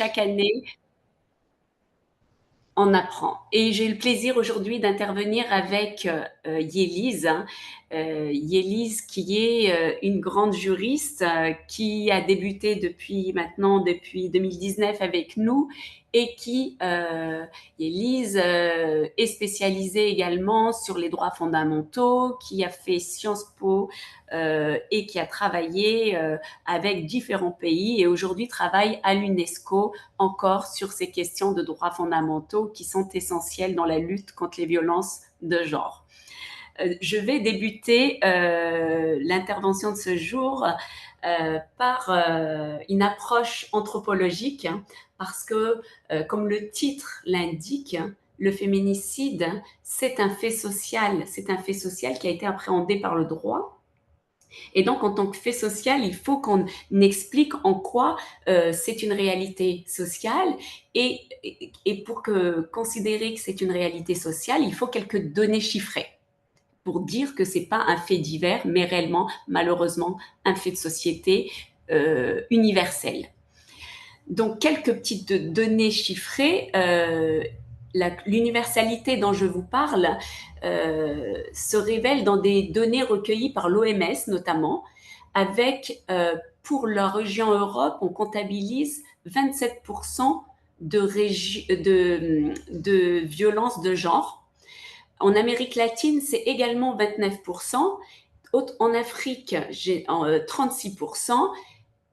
chaque année, on apprend. Et j'ai le plaisir aujourd'hui d'intervenir avec Yélise, hein. Yélise qui est une grande juriste qui a débuté depuis 2019 avec nous et qui, Yélise, est spécialisée également sur les droits fondamentaux, qui a fait Sciences Po et qui a travaillé avec différents pays et aujourd'hui travaille à l'UNESCO encore sur ces questions de droits fondamentaux qui sont essentielles dans la lutte contre les violences de genre. Je vais débuter l'intervention de ce jour par une approche anthropologique, hein, parce que, comme le titre l'indique, le féminicide, c'est un fait social qui a été appréhendé par le droit. Et donc, en tant que fait social, il faut qu'on explique en quoi c'est une réalité sociale. Et pour considérer que c'est une réalité sociale, il faut quelques données chiffrées pour dire que c'est pas un fait divers, mais réellement, malheureusement, un fait de société universel. Donc, quelques petites données chiffrées. L'universalité dont je vous parle se révèle dans des données recueillies par l'OMS notamment, avec, pour la région Europe, on comptabilise 27% de violences de genre. En Amérique latine, c'est également 29%. En Afrique, j'ai 36%.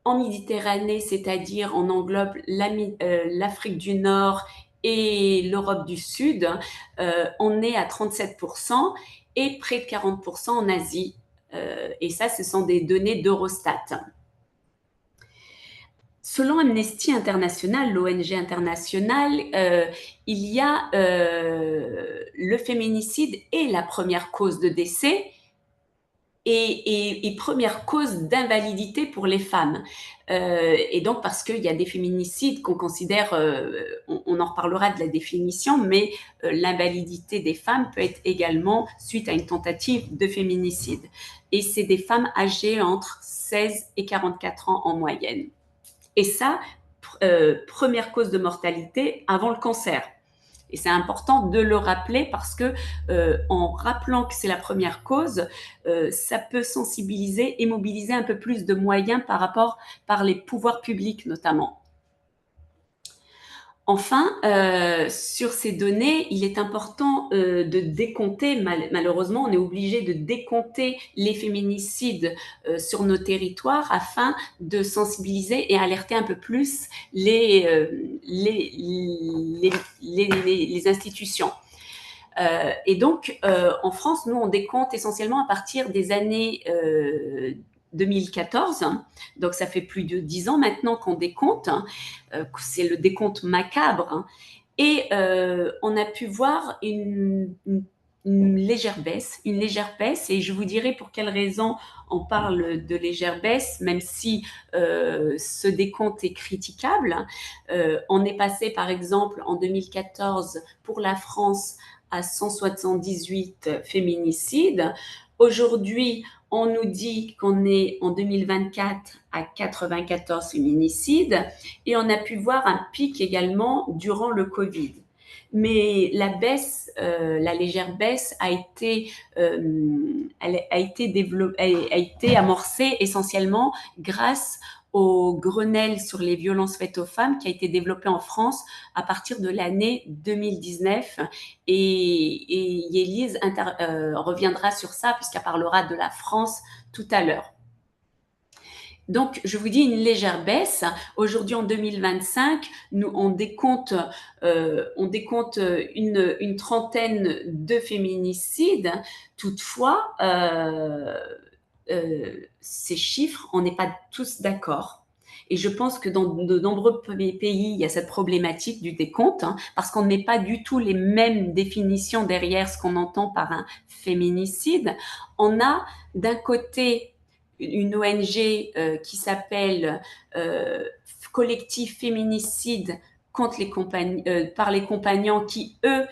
En Méditerranée, c'est-à-dire on englobe l'Afrique du Nord et l'Europe du Sud, on est à 37% et près de 40% en Asie. Et ça, ce sont des données d'Eurostat. Selon Amnesty International, l'ONG internationale, il y a le féminicide est la première cause de décès et première cause d'invalidité pour les femmes. Et donc parce qu'il y a des féminicides qu'on considère, on en reparlera de la définition, mais l'invalidité des femmes peut être également suite à une tentative de féminicide. Et c'est des femmes âgées entre 16 et 44 ans en moyenne. Et ça, première cause de mortalité avant le cancer. Et c'est important de le rappeler parce que en rappelant que c'est la première cause, ça peut sensibiliser et mobiliser un peu plus de moyens par les pouvoirs publics notamment. Enfin, sur ces données, il est important de décompter, malheureusement, on est obligé de décompter les féminicides sur nos territoires afin de sensibiliser et alerter un peu plus les institutions. Et donc, en France, nous, on décompte essentiellement à partir des années 2014. Donc, ça fait plus de 10 ans maintenant qu'on décompte. C'est le décompte macabre. Et on a pu voir une légère baisse, et je vous dirai pour quelles raisons on parle de légère baisse, même si ce décompte est critiquable. On est passé, par exemple, en 2014, pour la France, à 178 féminicides. Aujourd'hui, on nous dit qu'on est en 2024 à 94 féminicides et on a pu voir un pic également durant le Covid. Mais la baisse, la légère baisse a été amorcée essentiellement grâce au Grenelle sur les violences faites aux femmes qui a été développé en France à partir de l'année 2019. Et Yélise reviendra sur ça puisqu'elle parlera de la France tout à l'heure. Donc, je vous dis une légère baisse. Aujourd'hui, en 2025, nous, on décompte une trentaine de féminicides. Toutefois, ces chiffres, on n'est pas tous d'accord. Et je pense que dans de nombreux pays, il y a cette problématique du décompte, hein, parce qu'on ne met pas du tout les mêmes définitions derrière ce qu'on entend par un féminicide. On a d'un côté une ONG qui s'appelle Collectif Féminicide contre par les compagnons qui, eux,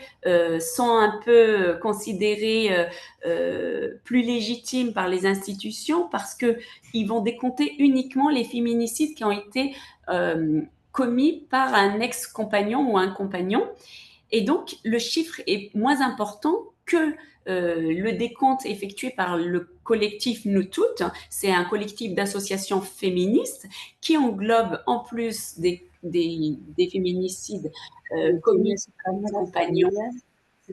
sont un peu considérés plus légitimes par les institutions parce qu'ils vont décompter uniquement les féminicides qui ont été commis par un ex-compagnon ou un compagnon. Et donc, le chiffre est moins important que le décompte effectué par le collectif Nous Toutes. C'est un collectif d'associations féministes qui englobe, en plus des féminicides commis par des compagnons,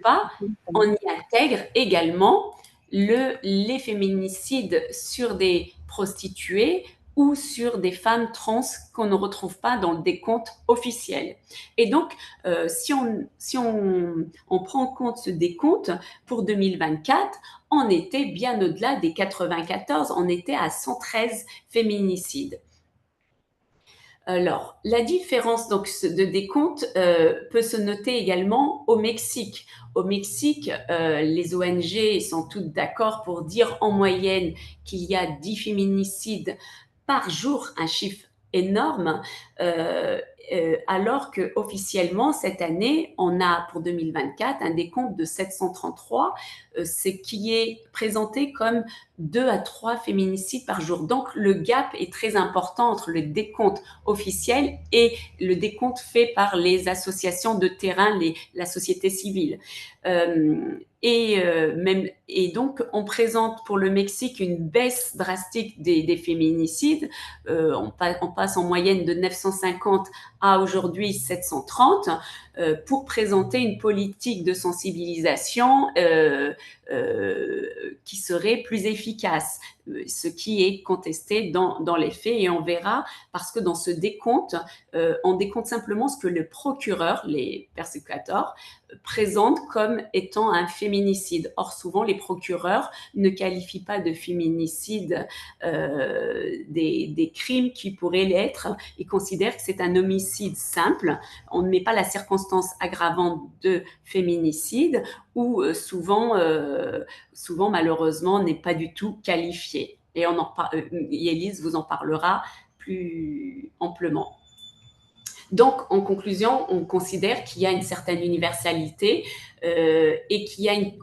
pas, on y intègre également les féminicides sur des prostituées ou sur des femmes trans qu'on ne retrouve pas dans le décompte officiel. Et donc, si on prend en compte ce décompte pour 2024, on était bien au-delà des 94, on était à 113 féminicides. Alors, la différence donc, de décompte peut se noter également au Mexique. Au Mexique, les ONG sont toutes d'accord pour dire en moyenne qu'il y a 10 féminicides par jour, un chiffre énorme, alors que officiellement cette année, on a pour 2024 un décompte de 733, ce qui est présenté comme 2 à 3 féminicides par jour. Donc le gap est très important entre le décompte officiel et le décompte fait par les associations de terrain, la société civile. Et donc, on présente pour le Mexique une baisse drastique des féminicides. On passe en moyenne de 950 à aujourd'hui 730 pour présenter une politique de sensibilisation qui serait plus efficace, ce qui est contesté dans les faits, et on verra parce que dans ce décompte, on décompte simplement ce que le procureur, les persécuteurs, présentent comme étant un féminicide. Or, souvent, les procureurs ne qualifient pas de féminicide des crimes qui pourraient l'être. Ils considèrent que c'est un homicide simple. On ne met pas la circonstance aggravante de féminicide ou souvent, malheureusement, n'est pas du tout qualifié. Et Yélise vous en parlera plus amplement. Donc, en conclusion, on considère qu'il y a une certaine universalité et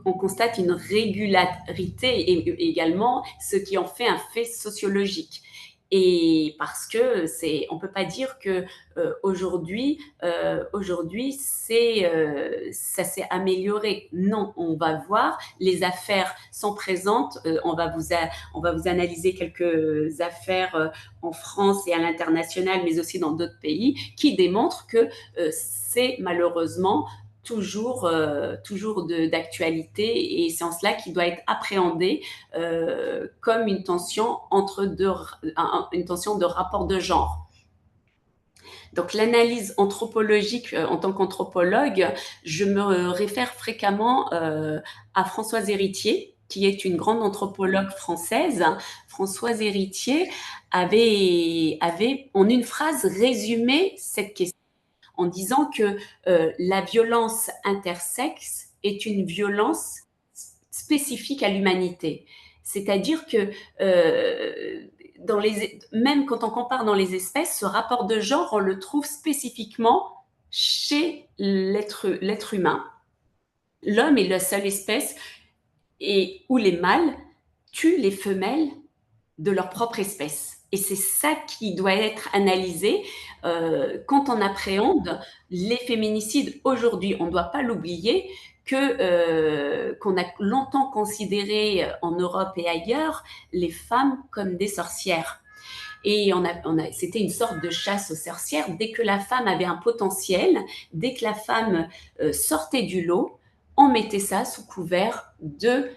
on constate une régularité et également, ce qui en fait un fait sociologique. Et parce que on peut pas dire que aujourd'hui, ça s'est amélioré. Non, on va voir, les affaires sont présentes. On va vous analyser quelques affaires en France et à l'international, mais aussi dans d'autres pays, qui démontrent que c'est malheureusement toujours d'actualité, et c'est en cela qu'il doit être appréhendé comme une tension une tension de rapport de genre. Donc l'analyse anthropologique, en tant qu'anthropologue, je me réfère fréquemment à Françoise Héritier, qui est une grande anthropologue française. Françoise Héritier avait en une phrase résumé cette question en disant que la violence intersexe est une violence spécifique à l'humanité. C'est-à-dire que même quand on compare dans les espèces, ce rapport de genre, on le trouve spécifiquement chez l'être humain. L'homme est la seule espèce où les mâles tuent les femelles de leur propre espèce. Et c'est ça qui doit être analysé quand on appréhende les féminicides aujourd'hui. On ne doit pas l'oublier qu'on a longtemps considéré en Europe et ailleurs les femmes comme des sorcières. Et c'était une sorte de chasse aux sorcières. Dès que la femme avait un potentiel, dès que la femme sortait du lot, on mettait ça sous couvert de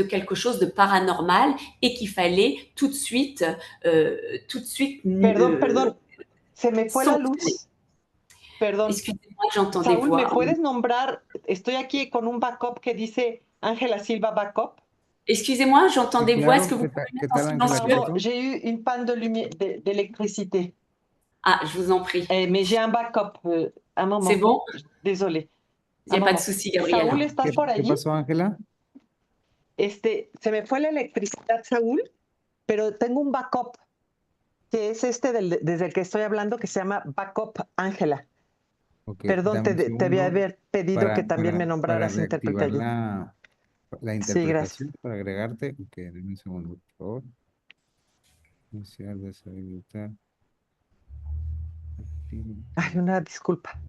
quelque chose de paranormal et qu'il fallait tout de suite Perdón, se me fue la sanctionner. luz. Perdón. Excusez-moi, j'entends des Saúl, ¿me voix. puedes nombrar? Estoy aquí con un backup que dice Ángela Silva Backup. Excusez-moi, j'entends Sí, des voix. Est-ce claro. que vous pouvez ¿Qué mettre en tal, Ángela? ¿Qué silencieux? Pardon, pasó? j'ai eu une panne d'électricité. Ah, je vous en prie. Mais j'ai un backup. Un moment. C'est bon? Désolé. Il n'y a pas de souci, Gabriela. Saúl, ¿estás por ¿Qué allí? pasó, Ángela? Se me fue la electricidad, Saúl, pero tengo un backup, que es desde el que estoy hablando, que se llama Backup Ángela. Ok, Perdón, dame un te había segundo pedido que también me para nombraras reactivar interpretario. la Sí, gracias. interpretación, para agregarte. Ok, dame un segundo, por favor. Iniciar, deshabilitar. Hay una disculpa.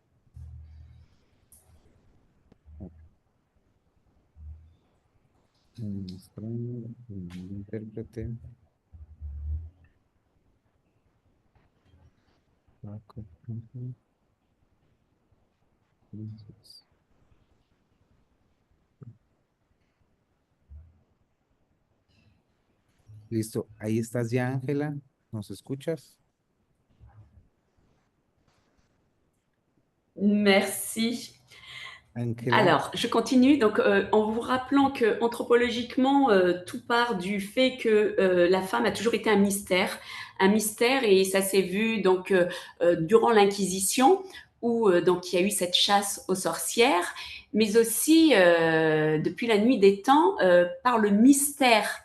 Mostrando el intérprete. Backup, ujú. Entonces, listo, ahí estás ya, Ángela. ¿Nos escuchas? Merci. Ángela. Alors, je continue donc en vous rappelant que anthropologiquement, tout part du fait que la femme a toujours été un mystère, et ça s'est vu donc durant l'Inquisition où donc il y a eu cette chasse aux sorcières, mais aussi depuis la nuit des temps par le mystère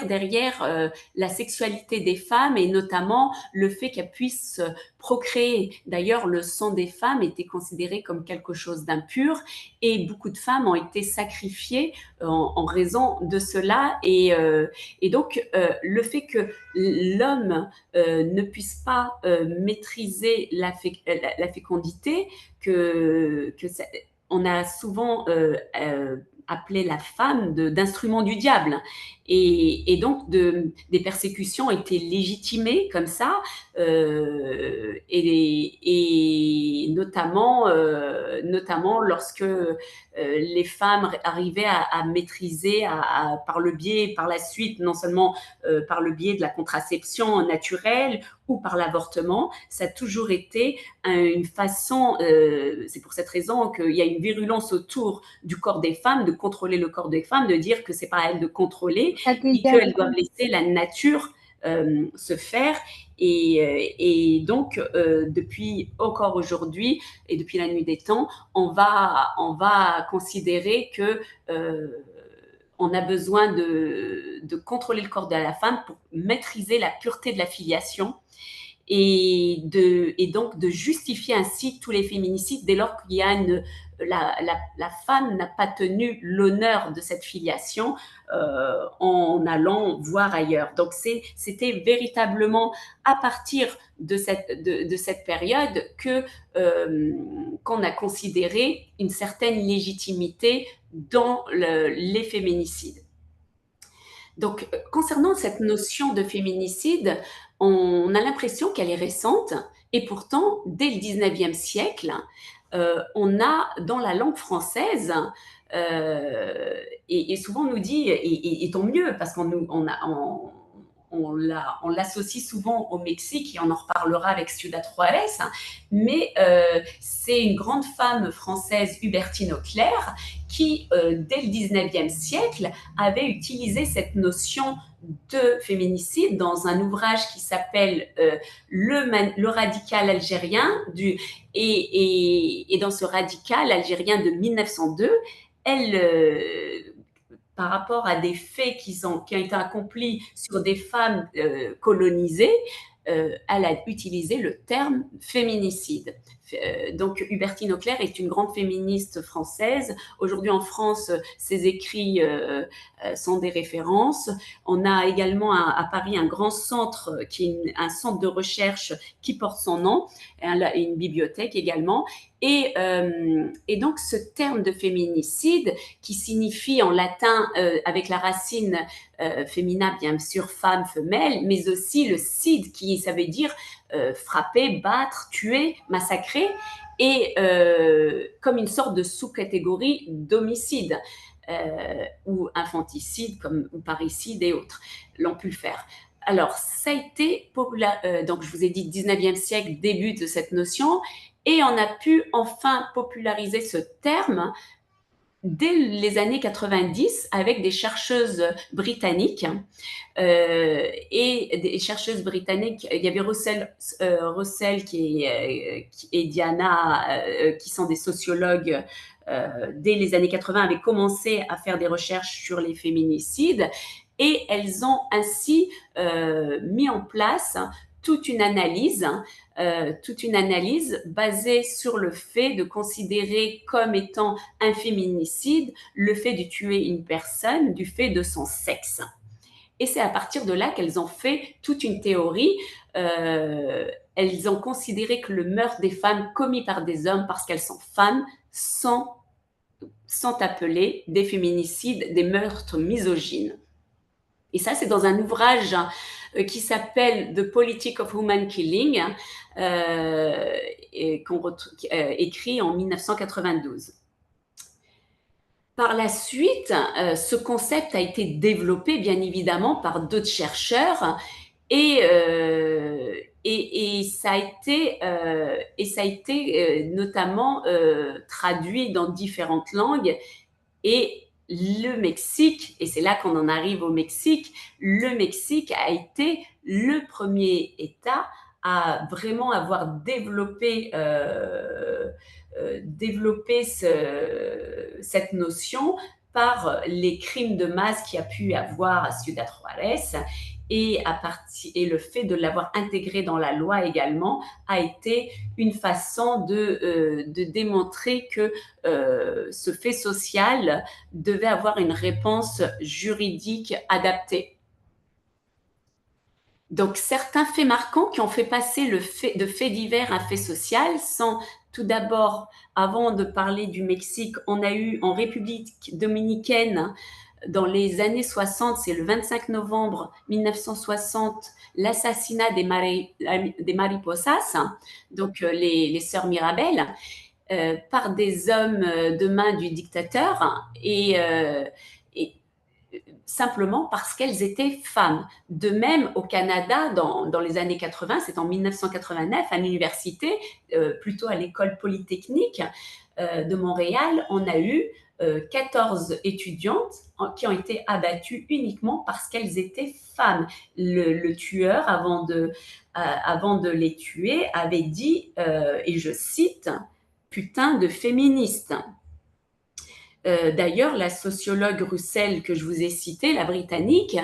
derrière la sexualité des femmes, et notamment le fait qu'elles puissent procréer. D'ailleurs, le sang des femmes était considéré comme quelque chose d'impur, et beaucoup de femmes ont été sacrifiées en raison de cela. Et donc, le fait que l'homme ne puisse pas maîtriser la fécondité, on a souvent appelé la femme d'instrument du diable. Et donc, des persécutions étaient légitimées comme ça, et notamment lorsque les femmes arrivaient à maîtriser par le biais, par la suite, non seulement par le biais de la contraception naturelle ou par l'avortement. Ça a toujours été une façon, c'est pour cette raison qu'il y a une virulence autour du corps des femmes, de contrôler le corps des femmes, de dire que c'est pas à elles de contrôler et qu'elles doivent laisser la nature se faire. Et donc, depuis encore aujourd'hui et depuis la nuit des temps, on va considérer que on a besoin de contrôler le corps de la femme pour maîtriser la pureté de la filiation, et donc de justifier ainsi tous les féminicides dès lors qu'il y a la femme n'a pas tenu l'honneur de cette filiation en allant voir ailleurs. Donc c'était véritablement à partir de cette période qu'on a considéré une certaine légitimité dans les féminicides. Donc, concernant cette notion de féminicide, on a l'impression qu'elle est récente, et pourtant, dès le 19e siècle, on a dans la langue française, et souvent on nous dit, et tant mieux, parce on l'associe souvent au Mexique, et on en reparlera avec Ciudad Juárez, mais c'est une grande femme française, Hubertine Auclair, qui, dès le 19e siècle, avait utilisé cette notion de féminicide dans un ouvrage qui s'appelle le radical algérien, et dans ce radical algérien de 1902, elle, par rapport à des faits qui ont été accomplis sur des femmes colonisées, elle a utilisé le terme féminicide. Donc, Hubertine Auclair est une grande féministe française. Aujourd'hui, en France, ses écrits sont des références. On a également à Paris un grand centre, qui est un centre de recherche qui porte son nom, et une bibliothèque également. Et donc, ce terme de féminicide, qui signifie en latin, avec la racine fémina, bien sûr, femme, femelle, mais aussi le cide, qui ça veut dire frapper, battre, tuer, massacrer, et comme une sorte de sous-catégorie d'homicide, ou infanticide, ou parricide et autres, l'ont pu le faire. Alors, ça a été donc je vous ai dit 19e siècle, début de cette notion, et on a pu enfin populariser ce terme dès les années 90 avec des chercheuses britanniques, et des chercheuses britanniques. Il y avait Russell et Diana, qui sont des sociologues, dès les années 80, avaient commencé à faire des recherches sur les féminicides, et elles ont ainsi mis en place toute une analyse basée sur le fait de considérer comme étant un féminicide le fait de tuer une personne du fait de son sexe. Et c'est à partir de là qu'elles ont fait toute une théorie. Elles ont considéré que le meurtre des femmes commis par des hommes parce qu'elles sont femmes sont appelés des féminicides, des meurtres misogynes. Et ça, c'est dans un ouvrage qui s'appelle The Politics of Human Killing, écrit en 1992. Par la suite, ce concept a été développé bien évidemment par d'autres chercheurs et ça a été notamment traduit dans différentes langues. Et le Mexique, et c'est là qu'on en arrive au Mexique, le Mexique a été le premier État à vraiment avoir développé cette notion par les crimes de masse qu'il y a pu avoir à Ciudad Juárez, et le fait de l'avoir intégré dans la loi également a été une façon de démontrer que ce fait social devait avoir une réponse juridique adaptée. Donc, certains faits marquants qui ont fait passer de fait divers à fait social sont, tout d'abord, avant de parler du Mexique, on a eu en République dominicaine, dans les années 60, c'est le 25 novembre 1960, l'assassinat des Mariposas, donc les sœurs Mirabel, par des hommes de main du dictateur, et simplement parce qu'elles étaient femmes. De même, au Canada, dans les années 80, c'est en 1989, à l'université, plutôt à l'école polytechnique de Montréal, on a eu 14 étudiantes qui ont été abattues uniquement parce qu'elles étaient femmes. Le tueur, avant de les tuer, avait dit, et je cite, « putain de féministe ». D'ailleurs, la sociologue Russell que je vous ai citée, la britannique,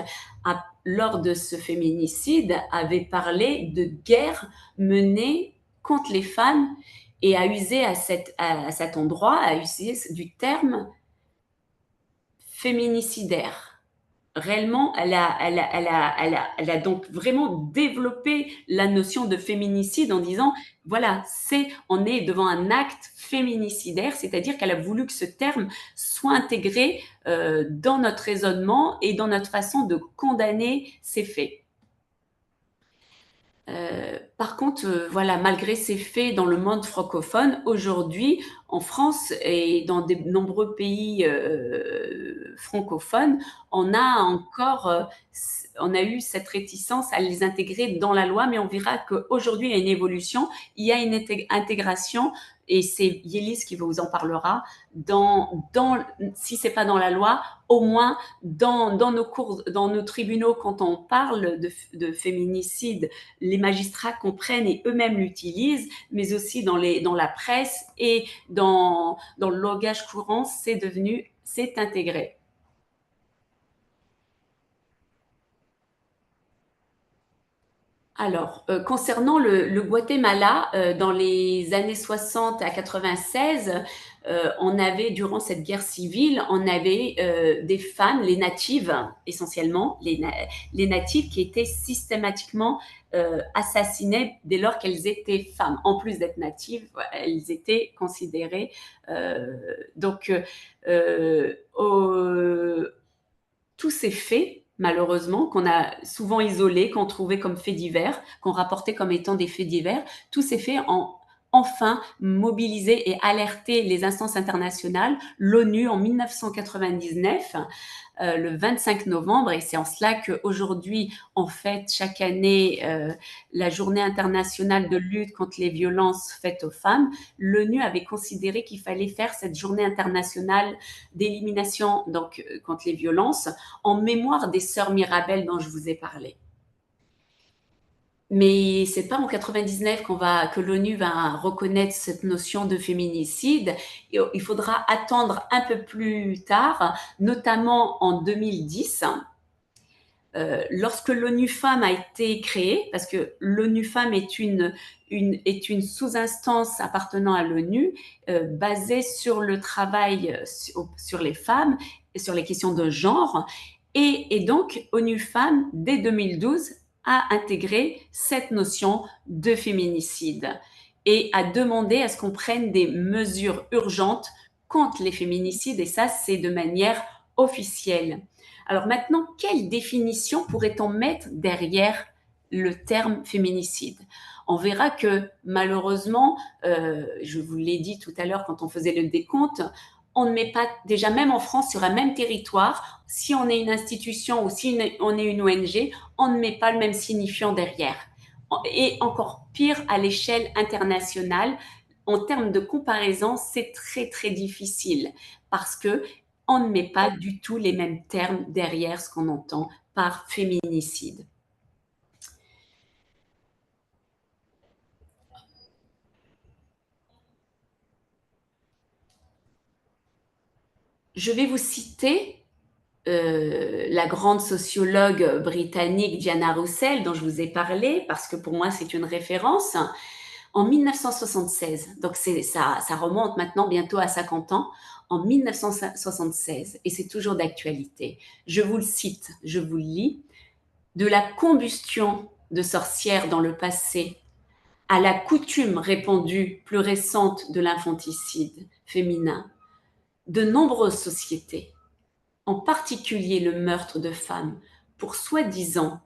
lors de ce féminicide, avait parlé de guerre menée contre les femmes et a usé à cet endroit, a usé du terme féminicidaire. Réellement, elle a donc vraiment développé la notion de féminicide en disant, voilà, on est devant un acte féminicidaire, c'est-à-dire qu'elle a voulu que ce terme soit intégré dans notre raisonnement et dans notre façon de condamner ces faits. Par contre, voilà, malgré ces faits dans le monde francophone, aujourd'hui, en France et dans de nombreux pays francophones, on a eu cette réticence à les intégrer dans la loi, mais on verra qu'aujourd'hui, il y a une évolution, il y a une intégration, et c'est Yélis qui vous en parlera, si c'est pas dans la loi, au moins dans nos tribunaux, quand on parle de féminicide, les magistrats comprennent et eux-mêmes l'utilisent, mais aussi dans la presse et dans le langage courant, c'est intégré. Alors, concernant le Guatemala, dans les années 60 à 96, on avait, durant cette guerre civile, on avait des femmes, les natives essentiellement, les natives qui étaient systématiquement assassinées dès lors qu'elles étaient femmes. En plus d'être natives, elles étaient considérées. Tous ces faits, malheureusement, qu'on a souvent isolés, qu'on trouvait comme faits divers, qu'on rapportait comme étant des faits divers, tous ces faits ont enfin mobilisé et alerté les instances internationales, l'ONU en 1999, le 25 novembre, et c'est en cela qu'aujourd'hui, on fête chaque année la journée internationale de lutte contre les violences faites aux femmes. L'ONU avait considéré qu'il fallait faire cette journée internationale d'élimination contre les violences en mémoire des sœurs Mirabel dont je vous ai parlé. Mais c'est pas en 99 que l'ONU va reconnaître cette notion de féminicide. Il faudra attendre un peu plus tard, notamment en 2010, lorsque l'ONU Femmes a été créée, parce que l'ONU Femmes est une sous-instance appartenant à l'ONU, basée sur le travail sur les femmes et sur les questions de genre. Et donc, ONU Femmes, dès 2012, a intégré cette notion de féminicide et a demandé à ce qu'on prenne des mesures urgentes contre les féminicides, et ça, c'est de manière officielle. Alors maintenant, quelle définition pourrait-on mettre derrière le terme féminicide? On verra que malheureusement, je vous l'ai dit tout à l'heure quand on faisait le décompte, on ne met pas, déjà même en France, sur un même territoire, si on est une institution ou si on est une ONG, on ne met pas le même signifiant derrière. Et encore pire à l'échelle internationale, en termes de comparaison, c'est très très difficile parce que on ne met pas du tout les mêmes termes derrière ce qu'on entend par féminicide. Je vais vous citer la grande sociologue britannique Diana Russell, dont je vous ai parlé, parce que pour moi c'est une référence, en 1976. Donc ça remonte maintenant bientôt à 50 ans, en 1976, et c'est toujours d'actualité. Je vous le cite, je vous le lis. De la combustion de sorcières dans le passé à la coutume répandue plus récente de l'infanticide féminin, de nombreuses sociétés, en particulier le meurtre de femmes, pour soi-disant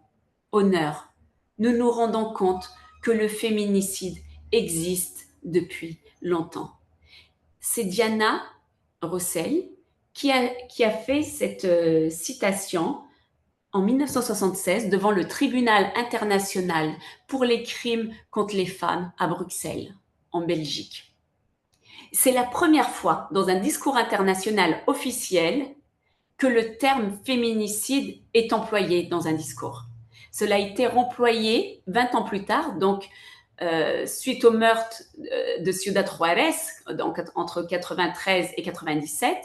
honneur, nous nous rendons compte que le féminicide existe depuis longtemps. C'est Diana Russell qui a fait cette citation en 1976 devant le Tribunal international pour les crimes contre les femmes à Bruxelles, en Belgique. C'est la première fois dans un discours international officiel que le terme féminicide est employé dans un discours. Cela a été remployé 20 ans plus tard, donc suite au meurtre de Ciudad Juárez, donc entre 93 et 97,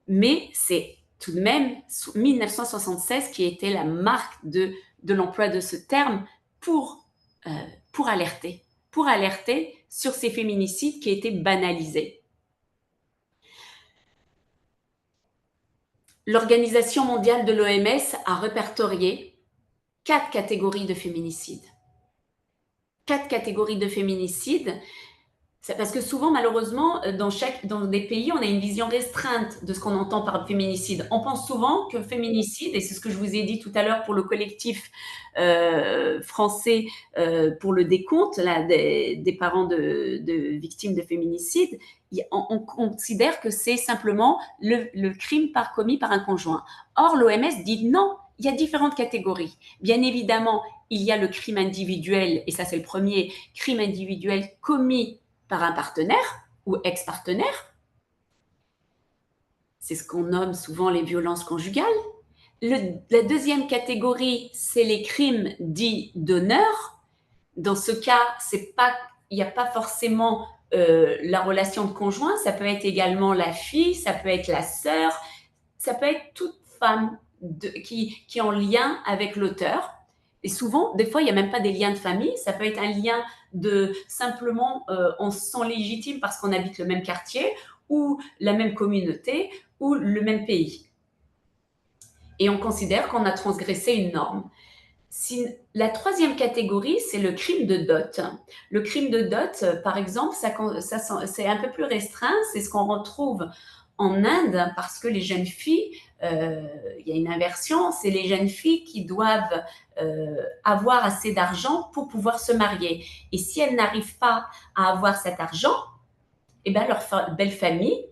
mais c'est tout de même 1976 qui était la marque de l'emploi de ce terme pour alerter sur ces féminicides qui étaient banalisés. L'Organisation mondiale de l'OMS a répertorié 4 catégories de féminicides. 4 catégories de féminicides, c'est parce que souvent, malheureusement, dans des pays, on a une vision restreinte de ce qu'on entend par féminicide. On pense souvent que féminicide, et c'est ce que je vous ai dit tout à l'heure pour le collectif français pour le décompte là, des parents de victimes de féminicide, on considère que c'est simplement le crime commis par un conjoint. Or, l'OMS dit non, il y a différentes catégories. Bien évidemment, il y a le crime individuel, et ça c'est le premier, crime individuel commis par un partenaire ou ex-partenaire. C'est ce qu'on nomme souvent les violences conjugales. La deuxième catégorie, c'est les crimes dits d'honneur. Dans ce cas, il n'y a pas forcément la relation de conjoint, ça peut être également la fille, ça peut être la sœur, ça peut être toute femme qui est en lien avec l'auteur. Et souvent, des fois, il n'y a même pas des liens de famille, ça peut être un lien de simplement on se sent légitime parce qu'on habite le même quartier ou la même communauté ou le même pays. Et on considère qu'on a transgressé une norme. La troisième catégorie, c'est le crime de dot. Le crime de dot, par exemple, c'est un peu plus restreint, c'est ce qu'on retrouve en Inde parce que les jeunes filles, il y a une inversion, c'est les jeunes filles qui doivent avoir assez d'argent pour pouvoir se marier. Et si elles n'arrivent pas à avoir cet argent, eh ben leurs belles familles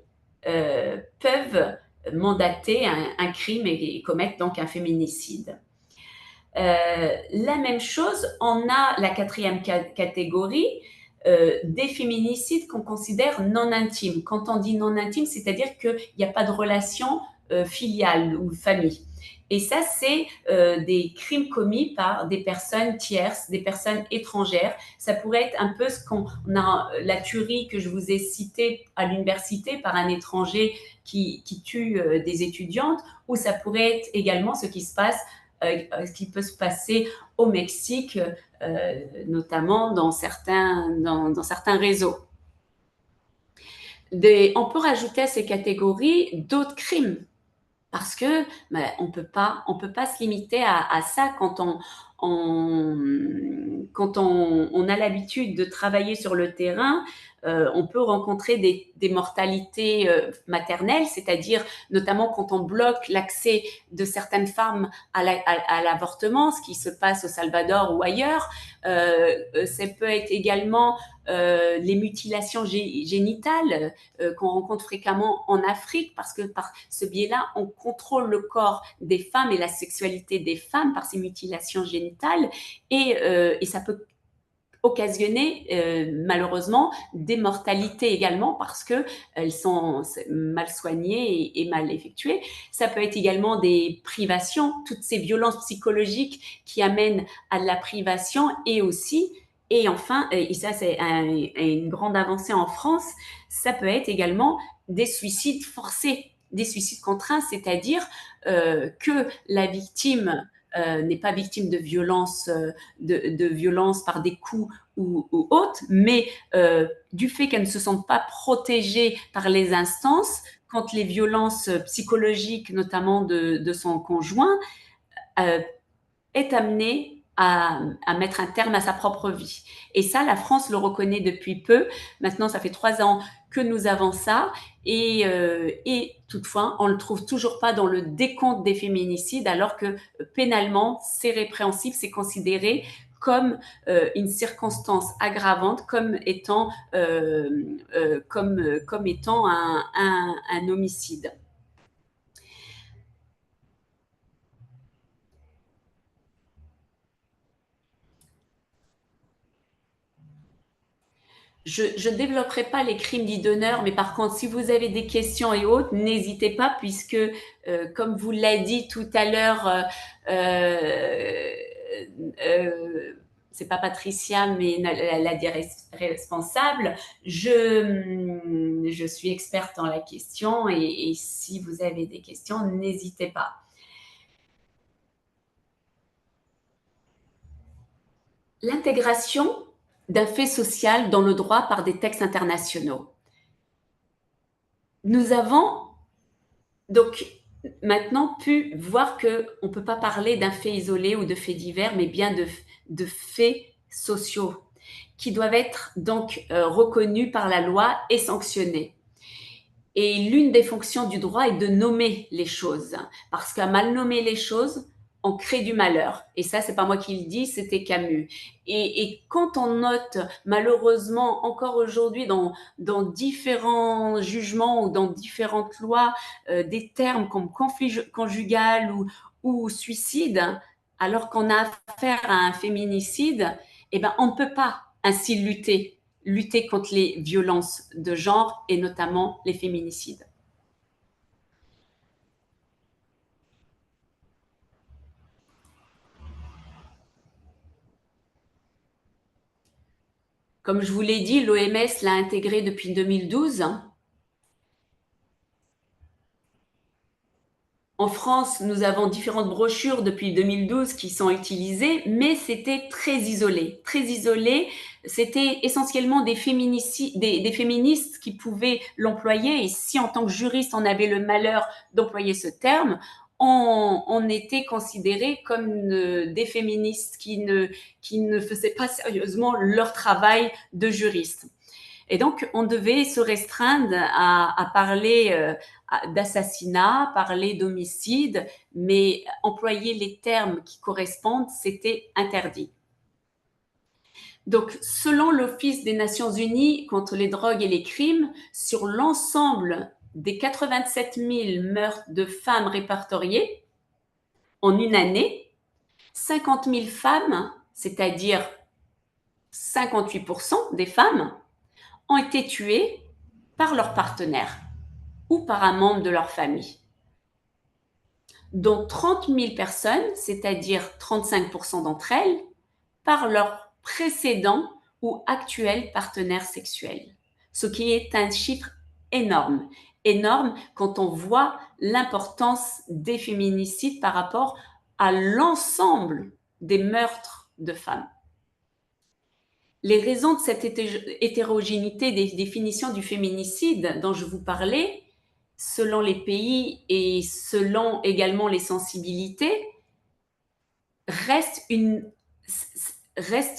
peuvent mandater un crime et commettre donc un féminicide. La même chose, on a la quatrième catégorie des féminicides qu'on considère non intimes. Quand on dit non intime, c'est-à-dire qu'il n'y a pas de relation filiale ou famille. Et ça, c'est des crimes commis par des personnes tierces, des personnes étrangères. Ça pourrait être un peu ce qu'on a, la tuerie que je vous ai citée à l'université par un étranger qui tue des étudiantes, ou ça pourrait être également ce qui se passe ce qui peut se passer au Mexique, notamment dans certains réseaux. On peut rajouter à ces catégories d'autres crimes. Parce que on peut pas se limiter à ça quand on a l'habitude de travailler sur le terrain. On peut rencontrer des mortalités maternelles, c'est-à-dire notamment quand on bloque l'accès de certaines femmes à l'avortement, ce qui se passe au Salvador ou ailleurs. Ça peut être également les mutilations génitales qu'on rencontre fréquemment en Afrique, parce que par ce biais-là, on contrôle le corps des femmes et la sexualité des femmes par ces mutilations génitales, et ça peut occasionner malheureusement des mortalités également, parce que elles sont mal soignées et mal effectuées. Ça peut être également des privations, toutes ces violences psychologiques qui amènent à de la privation, et aussi, et enfin, et ça c'est une grande avancée en France, ça peut être également des suicides forcés, des suicides contraints, c'est-à-dire que la victime n'est pas victime de violence, de violence par des coups ou autres, mais du fait qu'elle ne se sente pas protégée par les instances, quand les violences psychologiques, notamment de son conjoint, euh, est amenée à mettre un terme à sa propre vie. Et ça, la France le reconnaît depuis peu. Maintenant, ça fait 3 ans que nous avons ça. Et toutefois, on ne le trouve toujours pas dans le décompte des féminicides, alors que pénalement, c'est répréhensible, c'est considéré comme une circonstance aggravante, comme étant un homicide. Je ne développerai pas les crimes dits d'honneur, mais par contre, si vous avez des questions et autres, n'hésitez pas, puisque, comme vous l'a dit tout à l'heure, c'est pas Patricia, mais la responsable, je suis experte dans la question, et si vous avez des questions, n'hésitez pas. L'intégration d'un fait social dans le droit par des textes internationaux. Nous avons donc maintenant pu voir qu'on ne peut pas parler d'un fait isolé ou de faits divers, mais bien de faits sociaux qui doivent être donc reconnus par la loi et sanctionnés. Et l'une des fonctions du droit est de nommer les choses, parce qu'à mal nommer les choses, on crée du malheur. Et ça, c'est pas moi qui le dis, c'était Camus. Et quand on note, malheureusement, encore aujourd'hui, dans différents jugements ou dans différentes lois, des termes comme conflit conjugal ou suicide, alors qu'on a affaire à un féminicide, eh ben, on ne peut pas ainsi lutter contre les violences de genre, et notamment les féminicides. Comme je vous l'ai dit, l'OMS l'a intégré depuis 2012. En France, nous avons différentes brochures depuis 2012 qui sont utilisées, mais c'était très isolé. Très isolé, c'était essentiellement des féministes qui pouvaient l'employer. Et si en tant que juriste, on avait le malheur d'employer ce terme, on était considérés comme des féministes qui ne faisaient pas sérieusement leur travail de juriste. Et donc, on devait se restreindre à parler d'assassinat, parler d'homicide, mais employer les termes qui correspondent, c'était interdit. Donc, selon l'Office des Nations Unies contre les drogues et les crimes, sur l'ensemble des 87 000 meurtres de femmes répertoriés en une année, 50 000 femmes, c'est-à-dire 58% des femmes, ont été tuées par leur partenaire ou par un membre de leur famille, dont 30 000 personnes, c'est-à-dire 35% d'entre elles, par leur précédent ou actuel partenaire sexuel, ce qui est un chiffre énorme. Énorme quand on voit l'importance des féminicides par rapport à l'ensemble des meurtres de femmes. Les raisons de cette hétérogénéité des définitions du féminicide dont je vous parlais, selon les pays et selon également les sensibilités, reste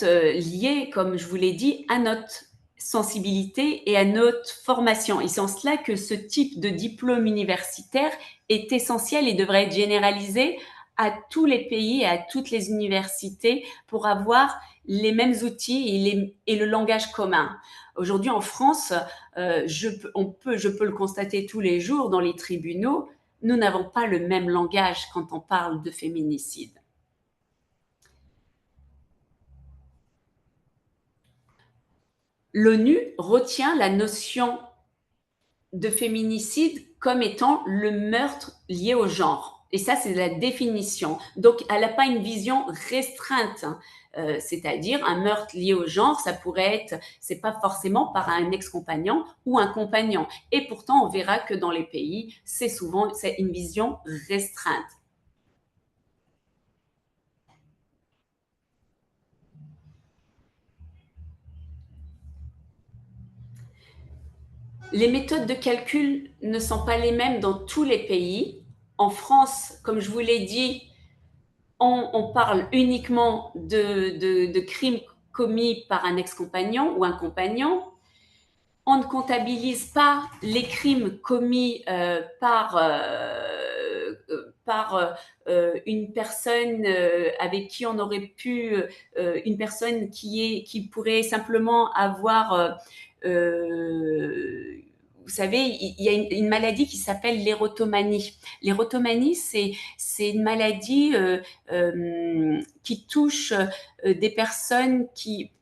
lié, comme je vous l'ai dit, à notre sensibilité et à notre formation. Et c'est en cela que ce type de diplôme universitaire est essentiel et devrait être généralisé à tous les pays et à toutes les universités pour avoir les mêmes outils et le langage commun. Aujourd'hui en France, je peux le constater tous les jours dans les tribunaux, nous n'avons pas le même langage quand on parle de féminicide. L'ONU retient la notion de féminicide comme étant le meurtre lié au genre. Et ça, c'est la définition. Donc, elle n'a pas une vision restreinte. C'est-à-dire, un meurtre lié au genre, ça pourrait être, c'est pas forcément par un ex-compagnon ou un compagnon. Et pourtant, on verra que dans les pays, c'est une vision restreinte. Les méthodes de calcul ne sont pas les mêmes dans tous les pays. En France, comme je vous l'ai dit, on parle uniquement de crimes commis par un ex-compagnon ou un compagnon. On ne comptabilise pas les crimes commis par une personne avec qui on aurait pu, une personne qui pourrait simplement avoir vous savez, il y a une maladie qui s'appelle l'érotomanie. L'érotomanie, c'est une maladie qui touche des personnes qui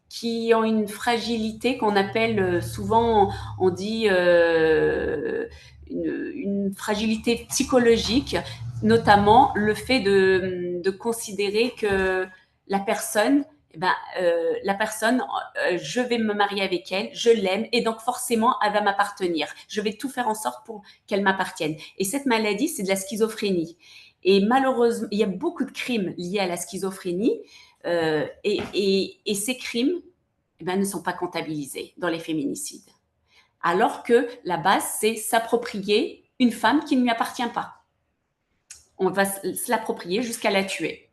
ont une fragilité qu'on appelle souvent, on dit une fragilité psychologique, notamment le fait de considérer que la personne, je vais me marier avec elle, je l'aime et donc forcément elle va m'appartenir. Je vais tout faire en sorte pour qu'elle m'appartienne. Et cette maladie, c'est de la schizophrénie. Et malheureusement, il y a beaucoup de crimes liés à la schizophrénie et ces crimes ne sont pas comptabilisés dans les féminicides. Alors que la base, c'est s'approprier une femme qui ne lui appartient pas. On va se l'approprier jusqu'à la tuer.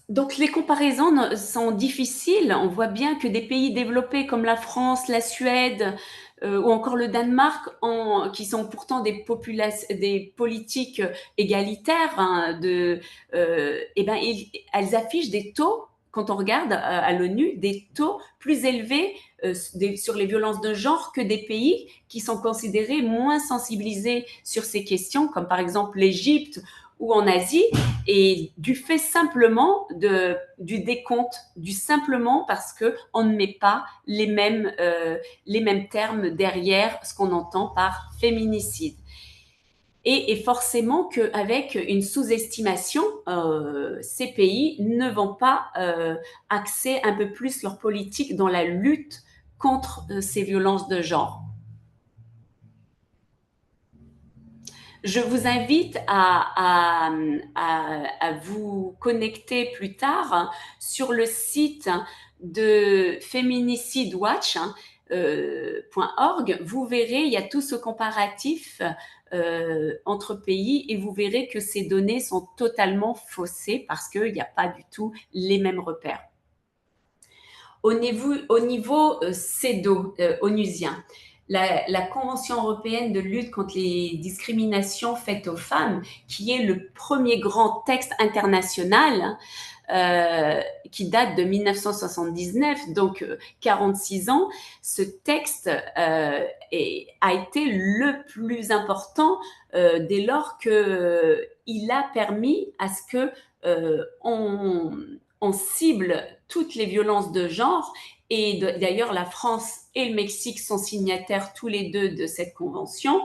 Donc les comparaisons sont difficiles. On voit bien que des pays développés comme la France, la Suède ou encore le Danemark, qui sont pourtant des politiques égalitaires, elles affichent des taux, quand on regarde à l'ONU, des taux plus élevés sur les violences de genre que des pays qui sont considérés moins sensibilisés sur ces questions, comme par exemple l'Égypte ou en Asie, et du fait simplement du décompte, simplement parce qu'on ne met pas les mêmes termes derrière ce qu'on entend par féminicide. Et forcément qu'avec une sous-estimation, ces pays ne vont pas axer un peu plus leur politique dans la lutte contre ces violences de genre. Je vous invite à vous connecter plus tard sur le site de feminicidewatch.org. Vous verrez, il y a tout ce comparatif entre pays et vous verrez que ces données sont totalement faussées parce qu'il n'y a pas du tout les mêmes repères. Au niveau CEDAW, onusien, la Convention européenne de lutte contre les discriminations faites aux femmes, qui est le premier grand texte international qui date de 1979, donc 46 ans, ce texte a été le plus important dès lors qu'il a permis à ce que on cible toutes les violences de genre. Et d'ailleurs, la France et le Mexique sont signataires tous les deux de cette convention.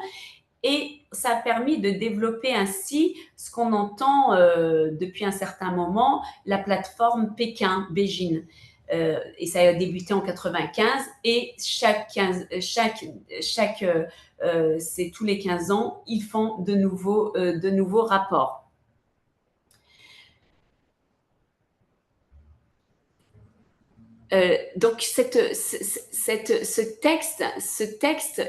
Et ça a permis de développer ainsi ce qu'on entend depuis un certain moment, la plateforme Pékin-Beijing. Et ça a débuté en 95 et c'est tous les 15 ans, ils font de nouveaux rapports. Donc, ce texte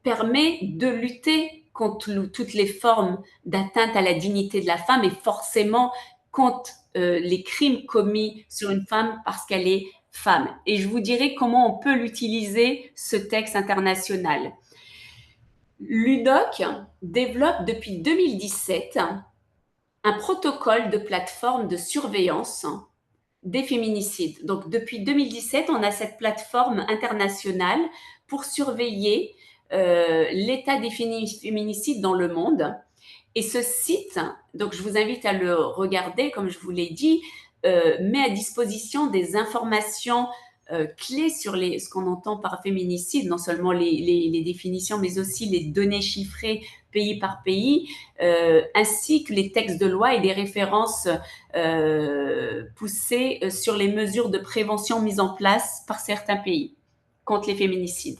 permet de lutter contre toutes les formes d'atteinte à la dignité de la femme et forcément contre les crimes commis sur une femme parce qu'elle est femme. Et je vous dirai comment on peut l'utiliser, ce texte international. L'UDOC développe depuis 2017 un protocole de plateforme de surveillance des féminicides. Donc, depuis 2017, on a cette plateforme internationale pour surveiller l'état des féminicides dans le monde. Et ce site, donc je vous invite à le regarder, comme je vous l'ai dit, met à disposition des informations clés sur ce qu'on entend par féminicide, non seulement les définitions, mais aussi les données chiffrées pays par pays, ainsi que les textes de loi et des références poussées sur les mesures de prévention mises en place par certains pays contre les féminicides.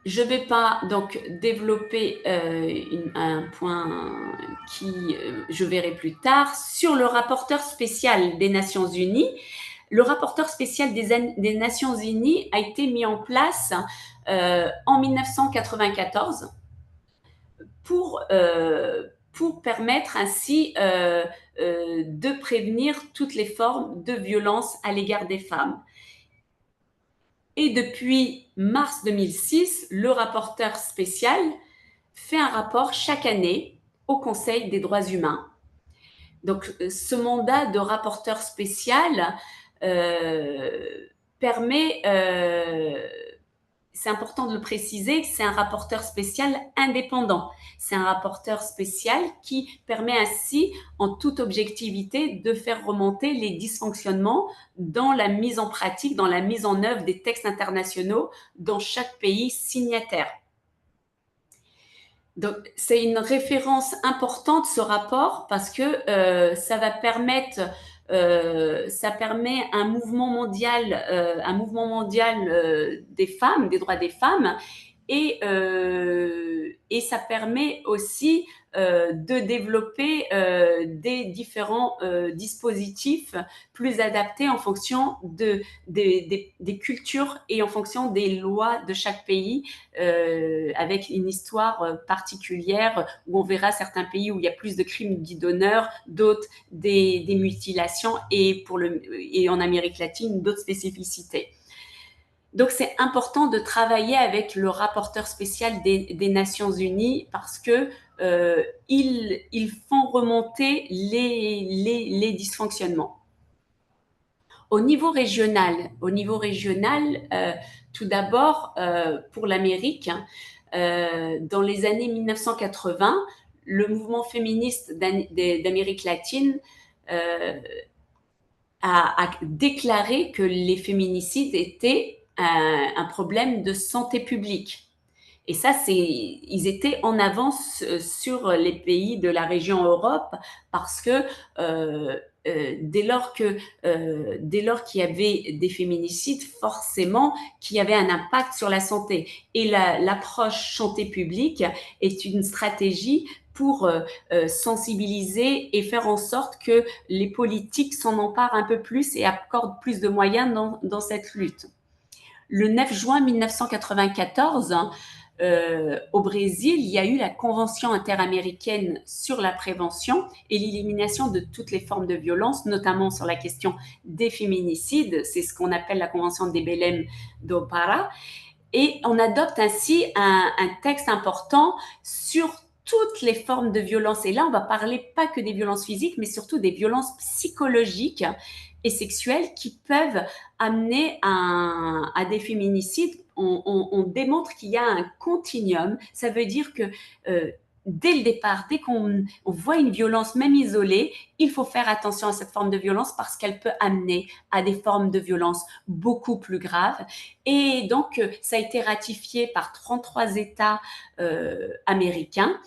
Je ne vais pas donc développer un point qui je verrai plus tard sur le rapporteur spécial des Nations Unies. Le rapporteur spécial des Nations Unies a été mis en place en 1994 pour permettre ainsi de prévenir toutes les formes de violence à l'égard des femmes. Et depuis mars 2006, le rapporteur spécial fait un rapport chaque année au Conseil des droits humains. Donc, ce mandat de rapporteur spécial permet, c'est important de le préciser, c'est un rapporteur spécial indépendant. C'est un rapporteur spécial qui permet ainsi, en toute objectivité, de faire remonter les dysfonctionnements dans la mise en pratique, dans la mise en œuvre des textes internationaux dans chaque pays signataire. Donc, c'est une référence importante, ce rapport, parce que ça va permettre, ça permet un mouvement mondial des femmes, des droits des femmes, et ça permet aussi de développer des différents dispositifs plus adaptés en fonction des cultures et en fonction des lois de chaque pays, avec une histoire particulière où on verra certains pays où il y a plus de crimes dits d'honneur, d'autres des mutilations et en Amérique latine d'autres spécificités. Donc, c'est important de travailler avec le rapporteur spécial des Nations Unies parce que ils font remonter les dysfonctionnements. Au niveau régional, tout d'abord, pour l'Amérique, dans les années 1980, le mouvement féministe d'Amérique latine a déclaré que les féminicides étaient un problème de santé publique. Et ça, ils étaient en avance sur les pays de la région Europe parce que dès lors qu'il y avait des féminicides, forcément qu'il y avait un impact sur la santé. Et l'approche santé publique est une stratégie pour sensibiliser et faire en sorte que les politiques s'en emparent un peu plus et accordent plus de moyens dans cette lutte. Le 9 juin 1994, au Brésil, il y a eu la Convention interaméricaine sur la prévention et l'élimination de toutes les formes de violence, notamment sur la question des féminicides. C'est ce qu'on appelle la Convention de Belém do Pará. Et on adopte ainsi un texte important sur toutes les formes de violence. Et là, on va parler pas que des violences physiques, mais surtout des violences psychologiques et sexuelles qui peuvent amener à des féminicides. On démontre qu'il y a un continuum. Ça veut dire que dès le départ, dès qu'on voit une violence même isolée, il faut faire attention à cette forme de violence parce qu'elle peut amener à des formes de violence beaucoup plus graves. Et donc, ça a été ratifié par 33 États américains.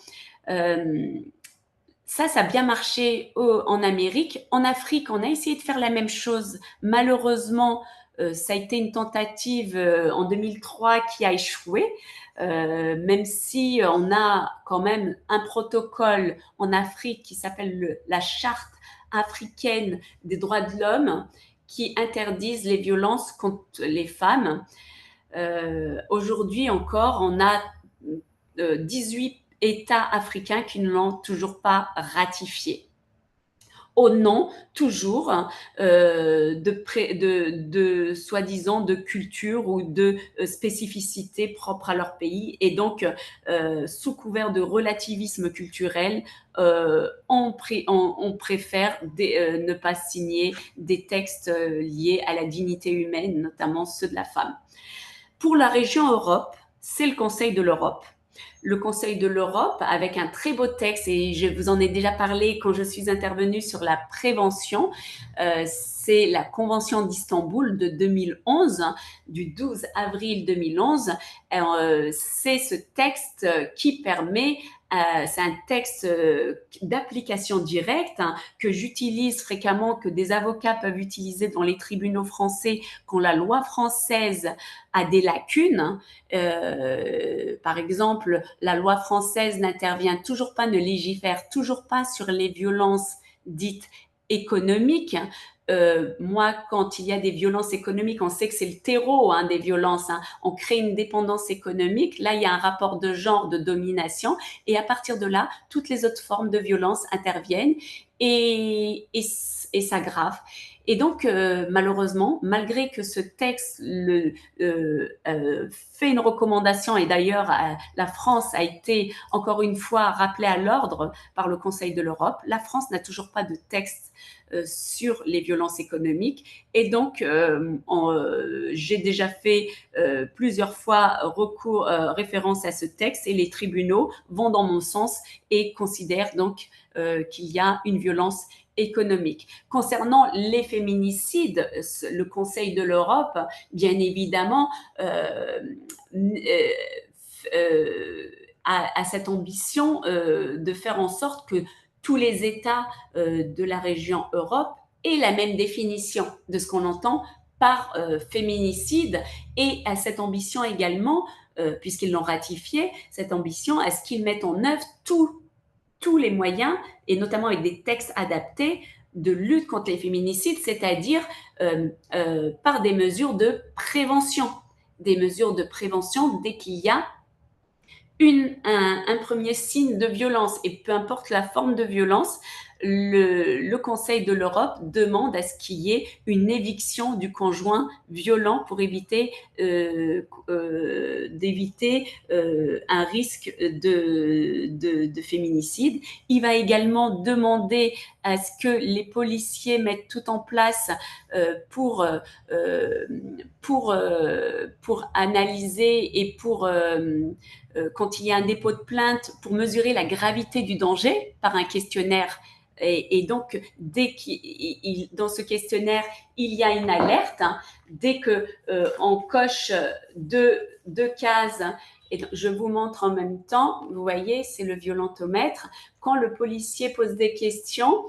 Ça a bien marché en Amérique. En Afrique, on a essayé de faire la même chose. Malheureusement, ça a été une tentative en 2003 qui a échoué. même si on a quand même un protocole en Afrique qui s'appelle la Charte africaine des droits de l'homme qui interdisent les violences contre les femmes. Aujourd'hui encore, on a 18 États africains qui ne l'ont toujours pas ratifié. Au nom, toujours, de soi-disant de culture ou de spécificité propre à leur pays. Et donc, sous couvert de relativisme culturel, on préfère ne pas signer des textes liés à la dignité humaine, notamment ceux de la femme. Pour la région Europe, c'est le Conseil de l'Europe. Le Conseil de l'Europe, avec un très beau texte, et je vous en ai déjà parlé quand je suis intervenue sur la prévention, c'est la Convention d'Istanbul de 2011, du 12 avril 2011. C'est ce texte qui permet, c'est un texte d'application directe que j'utilise fréquemment, que des avocats peuvent utiliser dans les tribunaux français quand la loi française a des lacunes. Par exemple, la loi française n'intervient toujours pas, ne légifère toujours pas sur les violences dites économiques. Moi, quand il y a des violences économiques, on sait que c'est le terreau des violences. On crée une dépendance économique. Là, il y a un rapport de genre, de domination. Et à partir de là, toutes les autres formes de violence interviennent et s'aggravent. Et donc, malheureusement, malgré que ce texte fait une recommandation, et d'ailleurs, la France a été encore une fois rappelée à l'ordre par le Conseil de l'Europe, la France n'a toujours pas de texte sur les violences économiques. Et donc, j'ai déjà fait plusieurs fois référence à ce texte, et les tribunaux vont dans mon sens et considèrent donc qu'il y a une violence économique. Concernant les féminicides, le Conseil de l'Europe, bien évidemment, a cette ambition de faire en sorte que tous les États de la région Europe aient la même définition de ce qu'on entend par féminicide, et à cette ambition également, puisqu'ils l'ont ratifié, cette ambition à ce qu'ils mettent en œuvre tous les moyens, et notamment avec des textes adaptés, de lutte contre les féminicides, c'est-à-dire par des mesures de prévention. Des mesures de prévention dès qu'il y a un premier signe de violence, et peu importe la forme de violence, le Conseil de l'Europe demande à ce qu'il y ait une éviction du conjoint violent pour éviter un risque de féminicide. Il va également demander à ce que les policiers mettent tout en place pour analyser et pour quand il y a un dépôt de plainte, pour mesurer la gravité du danger par un questionnaire. Et donc, dans ce questionnaire, il y a une alerte. Dès qu'on coche deux cases, et je vous montre en même temps, vous voyez, c'est le violentomètre. Quand le policier pose des questions,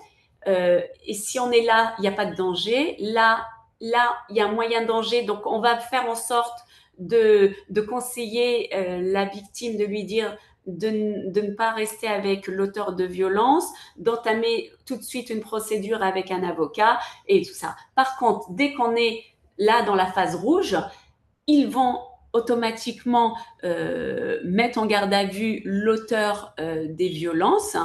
et si on est là, il n'y a pas de danger. Là, il y a un moyen danger, donc on va faire en sorte de conseiller la victime, de lui dire de ne pas rester avec l'auteur de violence, d'entamer tout de suite une procédure avec un avocat et tout ça. Par contre, dès qu'on est là dans la phase rouge, ils vont automatiquement mettre en garde à vue l'auteur des violences,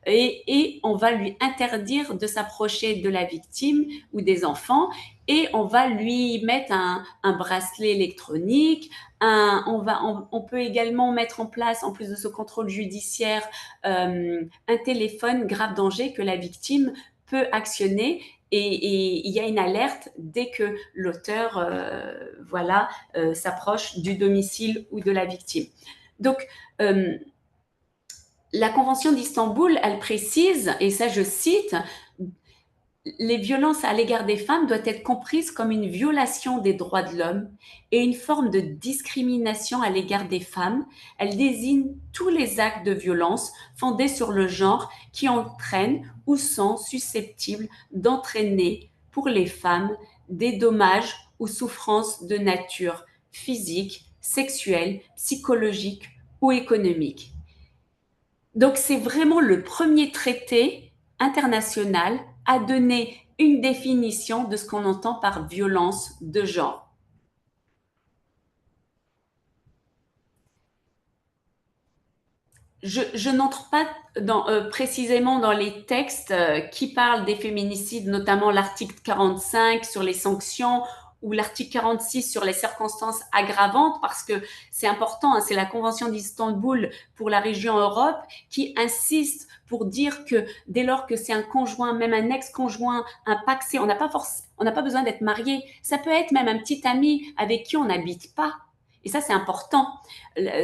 et on va lui interdire de s'approcher de la victime ou des enfants, et on va lui mettre un bracelet électronique. On peut également mettre en place, en plus de ce contrôle judiciaire, un téléphone grave danger que la victime peut actionner, et il y a une alerte dès que l'auteur s'approche du domicile ou de la victime. Donc, la Convention d'Istanbul, elle précise, et ça je cite, les violences à l'égard des femmes doivent être comprises comme une violation des droits de l'homme et une forme de discrimination à l'égard des femmes. Elle désigne tous les actes de violence fondés sur le genre qui entraînent ou sont susceptibles d'entraîner pour les femmes des dommages ou souffrances de nature physique, sexuelle, psychologique ou économique. Donc, c'est vraiment le premier traité international à donner une définition de ce qu'on entend par violence de genre. Je n'entre pas précisément dans les textes qui parlent des féminicides, notamment l'article 45 sur les sanctions ou l'article 46 sur les circonstances aggravantes, parce que c'est important, hein, c'est la Convention d'Istanbul pour la région Europe qui insiste pour dire que dès lors que c'est un conjoint, même un ex-conjoint, un pacsé, on n'a pas besoin d'être marié. Ça peut être même un petit ami avec qui on n'habite pas. Et ça, c'est important.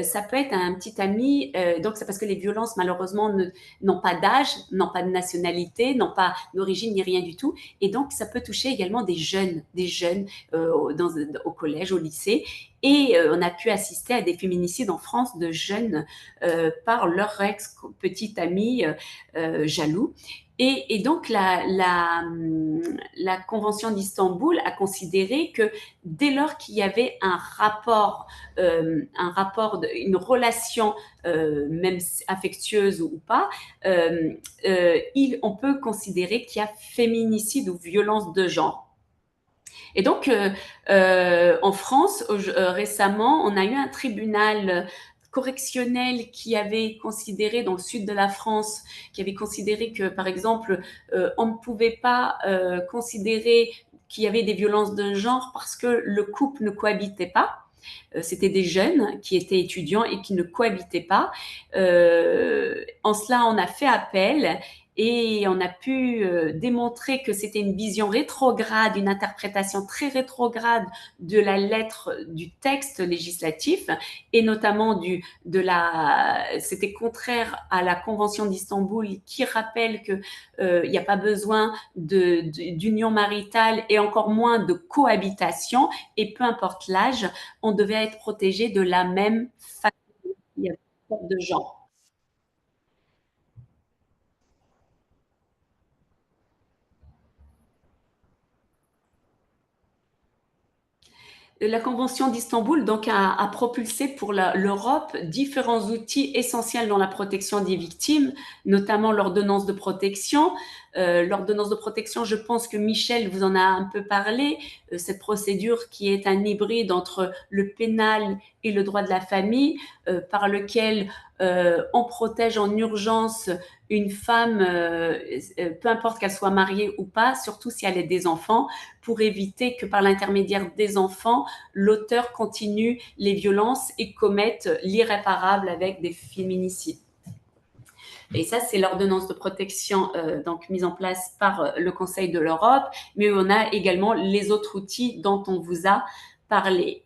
Ça peut être un petit ami, donc c'est parce que les violences, malheureusement, n'ont pas d'âge, n'ont pas de nationalité, n'ont pas d'origine ni rien du tout. Et donc, ça peut toucher également des jeunes au collège, au lycée. Et on a pu assister à des féminicides en France de jeunes par leur ex-petit ami jaloux. Et donc, la Convention d'Istanbul a considéré que dès lors qu'il y avait un rapport, une relation, même affectueuse ou pas, on peut considérer qu'il y a féminicide ou violence de genre. Et donc, en France, récemment, on a eu un tribunal correctionnel qui avait considéré, dans le sud de la France, qui avait considéré que, par exemple, on ne pouvait pas considérer qu'il y avait des violences de genre parce que le couple ne cohabitait pas. C'était des jeunes qui étaient étudiants et qui ne cohabitaient pas. En cela, on a fait appel et on a pu démontrer que c'était une vision rétrograde, une interprétation très rétrograde de la lettre du texte législatif et notamment c'était contraire à la Convention d'Istanbul qui rappelle que il n'y a pas besoin d'union maritale et encore moins de cohabitation et peu importe l'âge, on devait être protégé de la même façon. Il y a pas de genre. La Convention d'Istanbul donc a propulsé pour l'Europe différents outils essentiels dans la protection des victimes, notamment l'ordonnance de protection. L'ordonnance de protection, je pense que Michel vous en a un peu parlé, cette procédure qui est un hybride entre le pénal et le droit de la famille, par lequel on protège en urgence une femme, peu importe qu'elle soit mariée ou pas, surtout si elle a des enfants, pour éviter que par l'intermédiaire des enfants, l'auteur continue les violences et commette l'irréparable avec des féminicides. Et ça, c'est l'ordonnance de protection donc mise en place par le Conseil de l'Europe, mais on a également les autres outils dont on vous a parlé.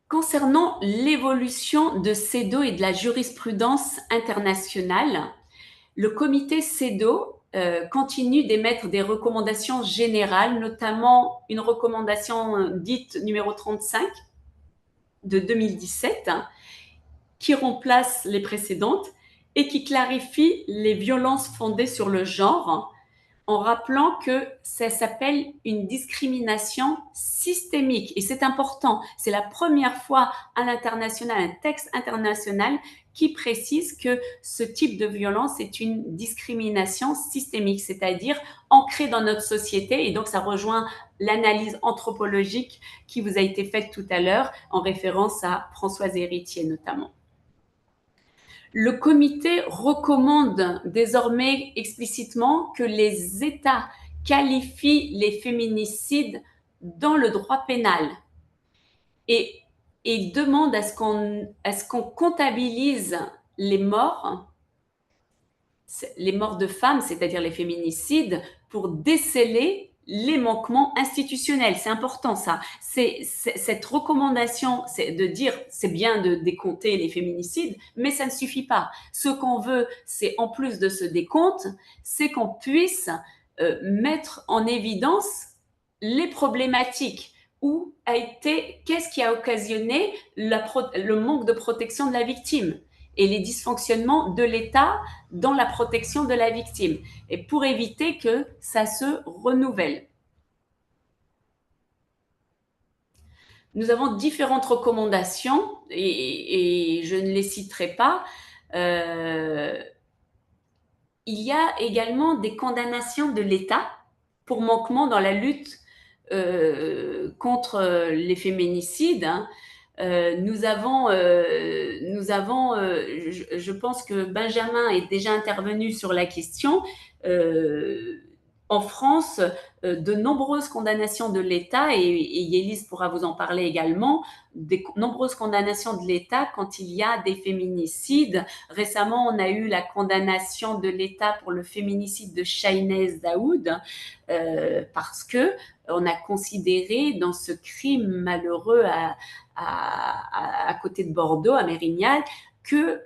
Concernant l'évolution de CEDAW et de la jurisprudence internationale, le comité CEDAW continue d'émettre des recommandations générales, notamment une recommandation dite numéro 35 de 2017, qui remplace les précédentes et qui clarifie les violences fondées sur le genre, en rappelant que ça s'appelle une discrimination systémique. Et c'est important, c'est la première fois à l'international, un texte international qui précise que ce type de violence est une discrimination systémique, c'est-à-dire ancrée dans notre société. Et donc, ça rejoint l'analyse anthropologique qui vous a été faite tout à l'heure, en référence à Françoise Héritier notamment. Le comité recommande désormais explicitement que les États qualifient les féminicides dans le droit pénal et demande à ce qu'on comptabilise les morts de femmes, c'est-à-dire les féminicides, pour déceler les manquements institutionnels. C'est important ça. Cette recommandation, c'est de dire c'est bien de décompter les féminicides, mais ça ne suffit pas. Ce qu'on veut, c'est en plus de ce décompte, c'est qu'on puisse mettre en évidence les problématiques. Qu'est-ce qui a occasionné le manque de protection de la victime? et les dysfonctionnements de l'État dans la protection de la victime, et pour éviter que ça se renouvelle. Nous avons différentes recommandations et je ne les citerai pas. Il y a également des condamnations de l'État pour manquement dans la lutte contre les féminicides. Nous avons, je pense que Benjamin est déjà intervenu sur la question. En France, de nombreuses condamnations de l'État, et Yélise pourra vous en parler également, nombreuses condamnations de l'État quand il y a des féminicides. Récemment, on a eu la condamnation de l'État pour le féminicide de Chahinez Daoud, parce que on a considéré dans ce crime malheureux à côté de Bordeaux, à Mérignal, que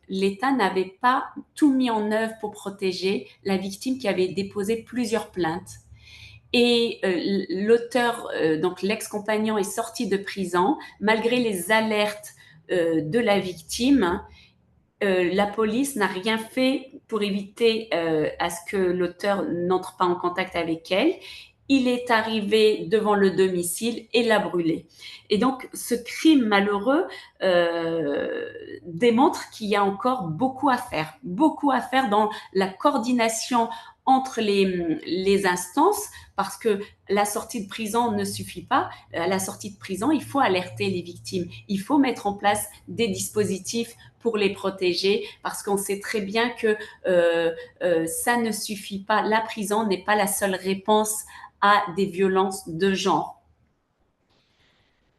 l'État n'avait pas tout mis en œuvre pour protéger la victime qui avait déposé plusieurs plaintes. Et l'auteur, donc l'ex-compagnon, est sorti de prison malgré les alertes de la victime. La police n'a rien fait pour éviter à ce que l'auteur n'entre pas en contact avec elle. Il est arrivé devant le domicile et l'a brûlé. Et donc, ce crime malheureux démontre qu'il y a encore beaucoup à faire dans la coordination entre les instances, parce que la sortie de prison ne suffit pas. À la sortie de prison, il faut alerter les victimes, il faut mettre en place des dispositifs pour les protéger, parce qu'on sait très bien que ça ne suffit pas. La prison n'est pas la seule réponse à des violences de genre.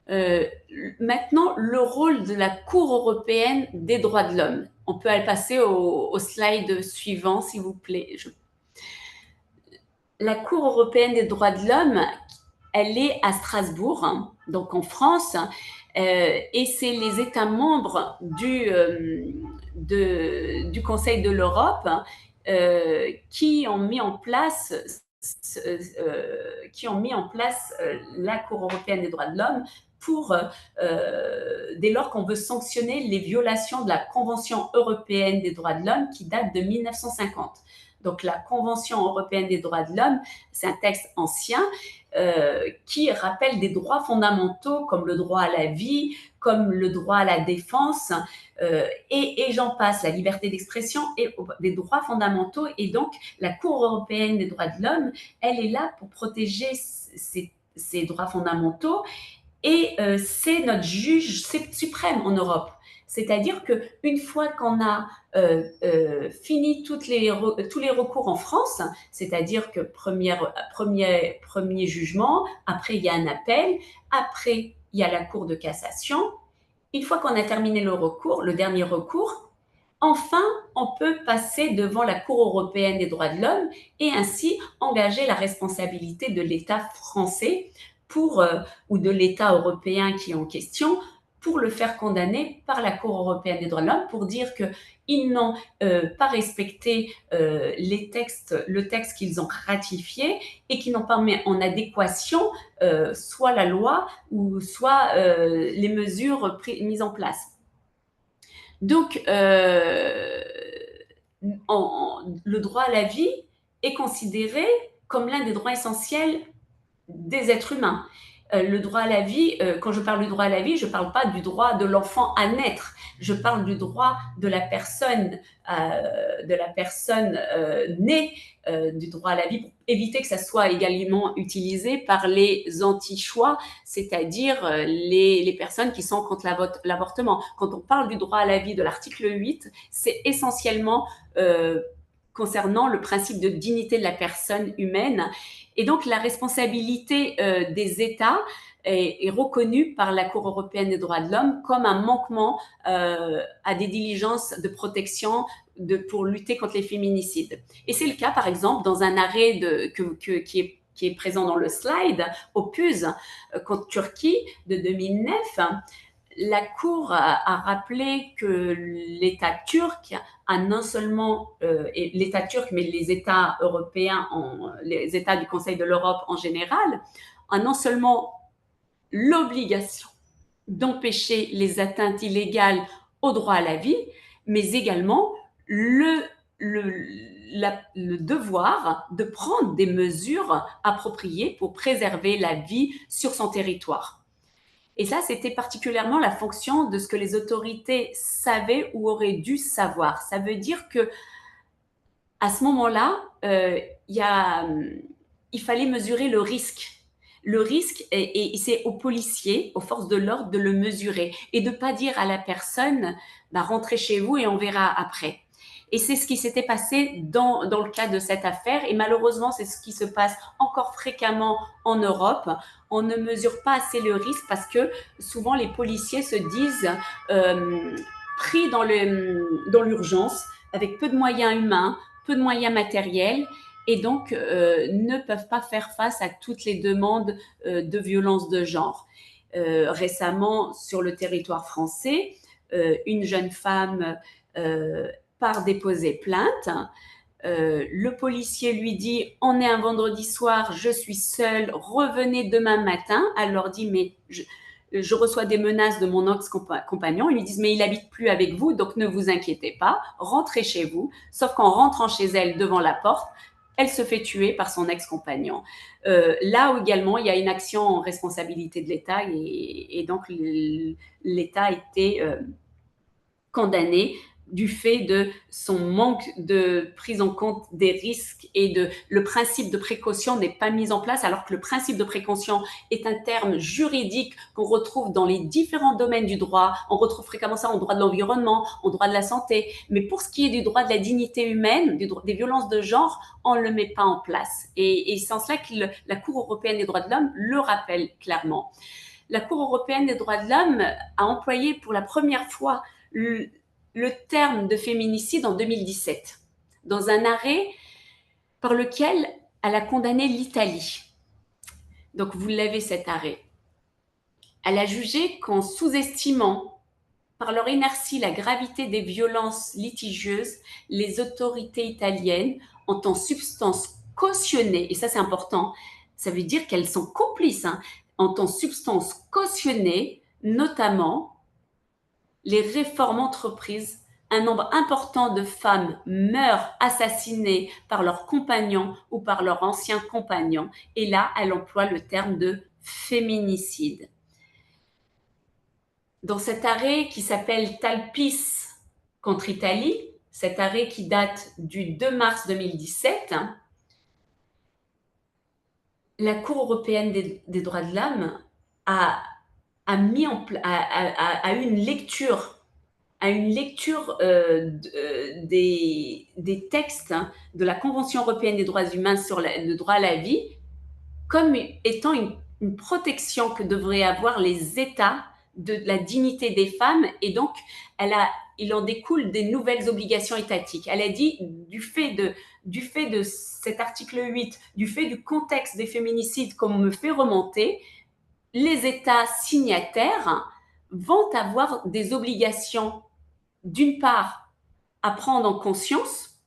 Maintenant, le rôle de la Cour européenne des droits de l'homme. On peut aller passer au slide suivant, s'il vous plaît. La Cour européenne des droits de l'homme, elle est à Strasbourg, hein, donc en France, et c'est les États membres du Conseil de l'Europe qui ont mis en place la Cour européenne des droits de l'homme pour, dès lors qu'on veut sanctionner les violations de la Convention européenne des droits de l'homme qui date de 1950. Donc la Convention européenne des droits de l'homme, c'est un texte ancien qui rappelle des droits fondamentaux comme le droit à la vie, comme le droit à la défense, et j'en passe, la liberté d'expression et des droits fondamentaux. Et donc, la Cour européenne des droits de l'homme, elle est là pour protéger ces droits fondamentaux, et c'est notre juge suprême en Europe. C'est-à-dire qu'une fois qu'on a fini tous les recours en France, c'est-à-dire que premier jugement, après il y a un appel, après il y a la Cour de cassation. Une fois qu'on a terminé le dernier recours, enfin, on peut passer devant la Cour européenne des droits de l'homme et ainsi engager la responsabilité de l'État français ou de l'État européen qui est en question, pour le faire condamner par la Cour européenne des droits de l'homme, pour dire qu'ils n'ont pas respecté le texte qu'ils ont ratifié, et qu'ils n'ont pas mis en adéquation soit la loi ou soit les mesures mises en place. Donc, le droit à la vie est considéré comme l'un des droits essentiels des êtres humains. Le droit à la vie, quand je parle du droit à la vie, je ne parle pas du droit de l'enfant à naître, je parle du droit de la personne née, du droit à la vie, pour éviter que ça soit également utilisé par les anti-choix, c'est-à-dire les personnes qui sont contre l'avortement. Quand on parle du droit à la vie de l'article 8, c'est essentiellement concernant le principe de dignité de la personne humaine. Et donc, la responsabilité des États est reconnue par la Cour européenne des droits de l'homme comme un manquement à des diligences de protection pour lutter contre les féminicides. Et c'est le cas, par exemple, dans un arrêt qui est présent dans le slide, Opuz, contre Turquie, de 2009. La Cour a rappelé que l'État turc a non seulement, l'État turc, mais les États européens, les États du Conseil de l'Europe en général, a non seulement l'obligation d'empêcher les atteintes illégales au droit à la vie, mais également le devoir de prendre des mesures appropriées pour préserver la vie sur son territoire. Et ça, c'était particulièrement la fonction de ce que les autorités savaient ou auraient dû savoir. Ça veut dire que à ce moment-là, il fallait mesurer le risque. Le risque, et c'est aux policiers, aux forces de l'ordre de le mesurer et de ne pas dire à la personne bah, rentrez chez vous et on verra après. Et c'est ce qui s'était passé dans le cas de cette affaire. Et malheureusement, c'est ce qui se passe encore fréquemment en Europe. On ne mesure pas assez le risque parce que souvent les policiers se disent pris dans l'urgence, avec peu de moyens humains, peu de moyens matériels, et donc ne peuvent pas faire face à toutes les demandes de violence de genre. Récemment, sur le territoire français, une jeune femme part déposer plainte. Le policier lui dit « On est un vendredi soir, je suis seule, revenez demain matin ». Elle leur dit « Mais je reçois des menaces de mon ex-compagnon ». Ils lui disent « Mais il n'habite plus avec vous, donc ne vous inquiétez pas, rentrez chez vous ». Sauf qu'en rentrant chez elle devant la porte, elle se fait tuer par son ex-compagnon. Là où également, il y a une action en responsabilité de l'État et donc l'État a été condamné du fait de son manque de prise en compte des risques et le principe de précaution n'est pas mis en place, alors que le principe de précaution est un terme juridique qu'on retrouve dans les différents domaines du droit. On retrouve fréquemment ça en droit de l'environnement, en droit de la santé. Mais pour ce qui est du droit de la dignité humaine, des violences de genre, on ne le met pas en place. Et c'est en cela que la Cour européenne des droits de l'homme le rappelle clairement. La Cour européenne des droits de l'homme a employé pour la première fois le terme de féminicide en 2017, dans un arrêt par lequel elle a condamné l'Italie. Donc, vous l'avez cet arrêt. Elle a jugé qu'en sous-estimant par leur inertie la gravité des violences litigieuses, les autorités italiennes ont en substance cautionné, et ça c'est important, ça veut dire qu'elles sont complices, ont en substance cautionné notamment les réformes entreprises. Un nombre important de femmes meurent assassinées par leurs compagnons ou par leurs anciens compagnons. Et là, elle emploie le terme de féminicide. Dans cet arrêt qui s'appelle Talpis contre Italie, cet arrêt qui date du 2 mars 2017, la Cour européenne des droits de l'homme a eu une lecture des textes de la Convention européenne des droits humains sur le droit à la vie comme étant une protection que devraient avoir les États de la dignité des femmes, et donc il en découle des nouvelles obligations étatiques. Elle a dit, du fait de cet article 8, du fait du contexte des féminicides qu'on me fait remonter, les États signataires vont avoir des obligations, d'une part, à prendre en conscience,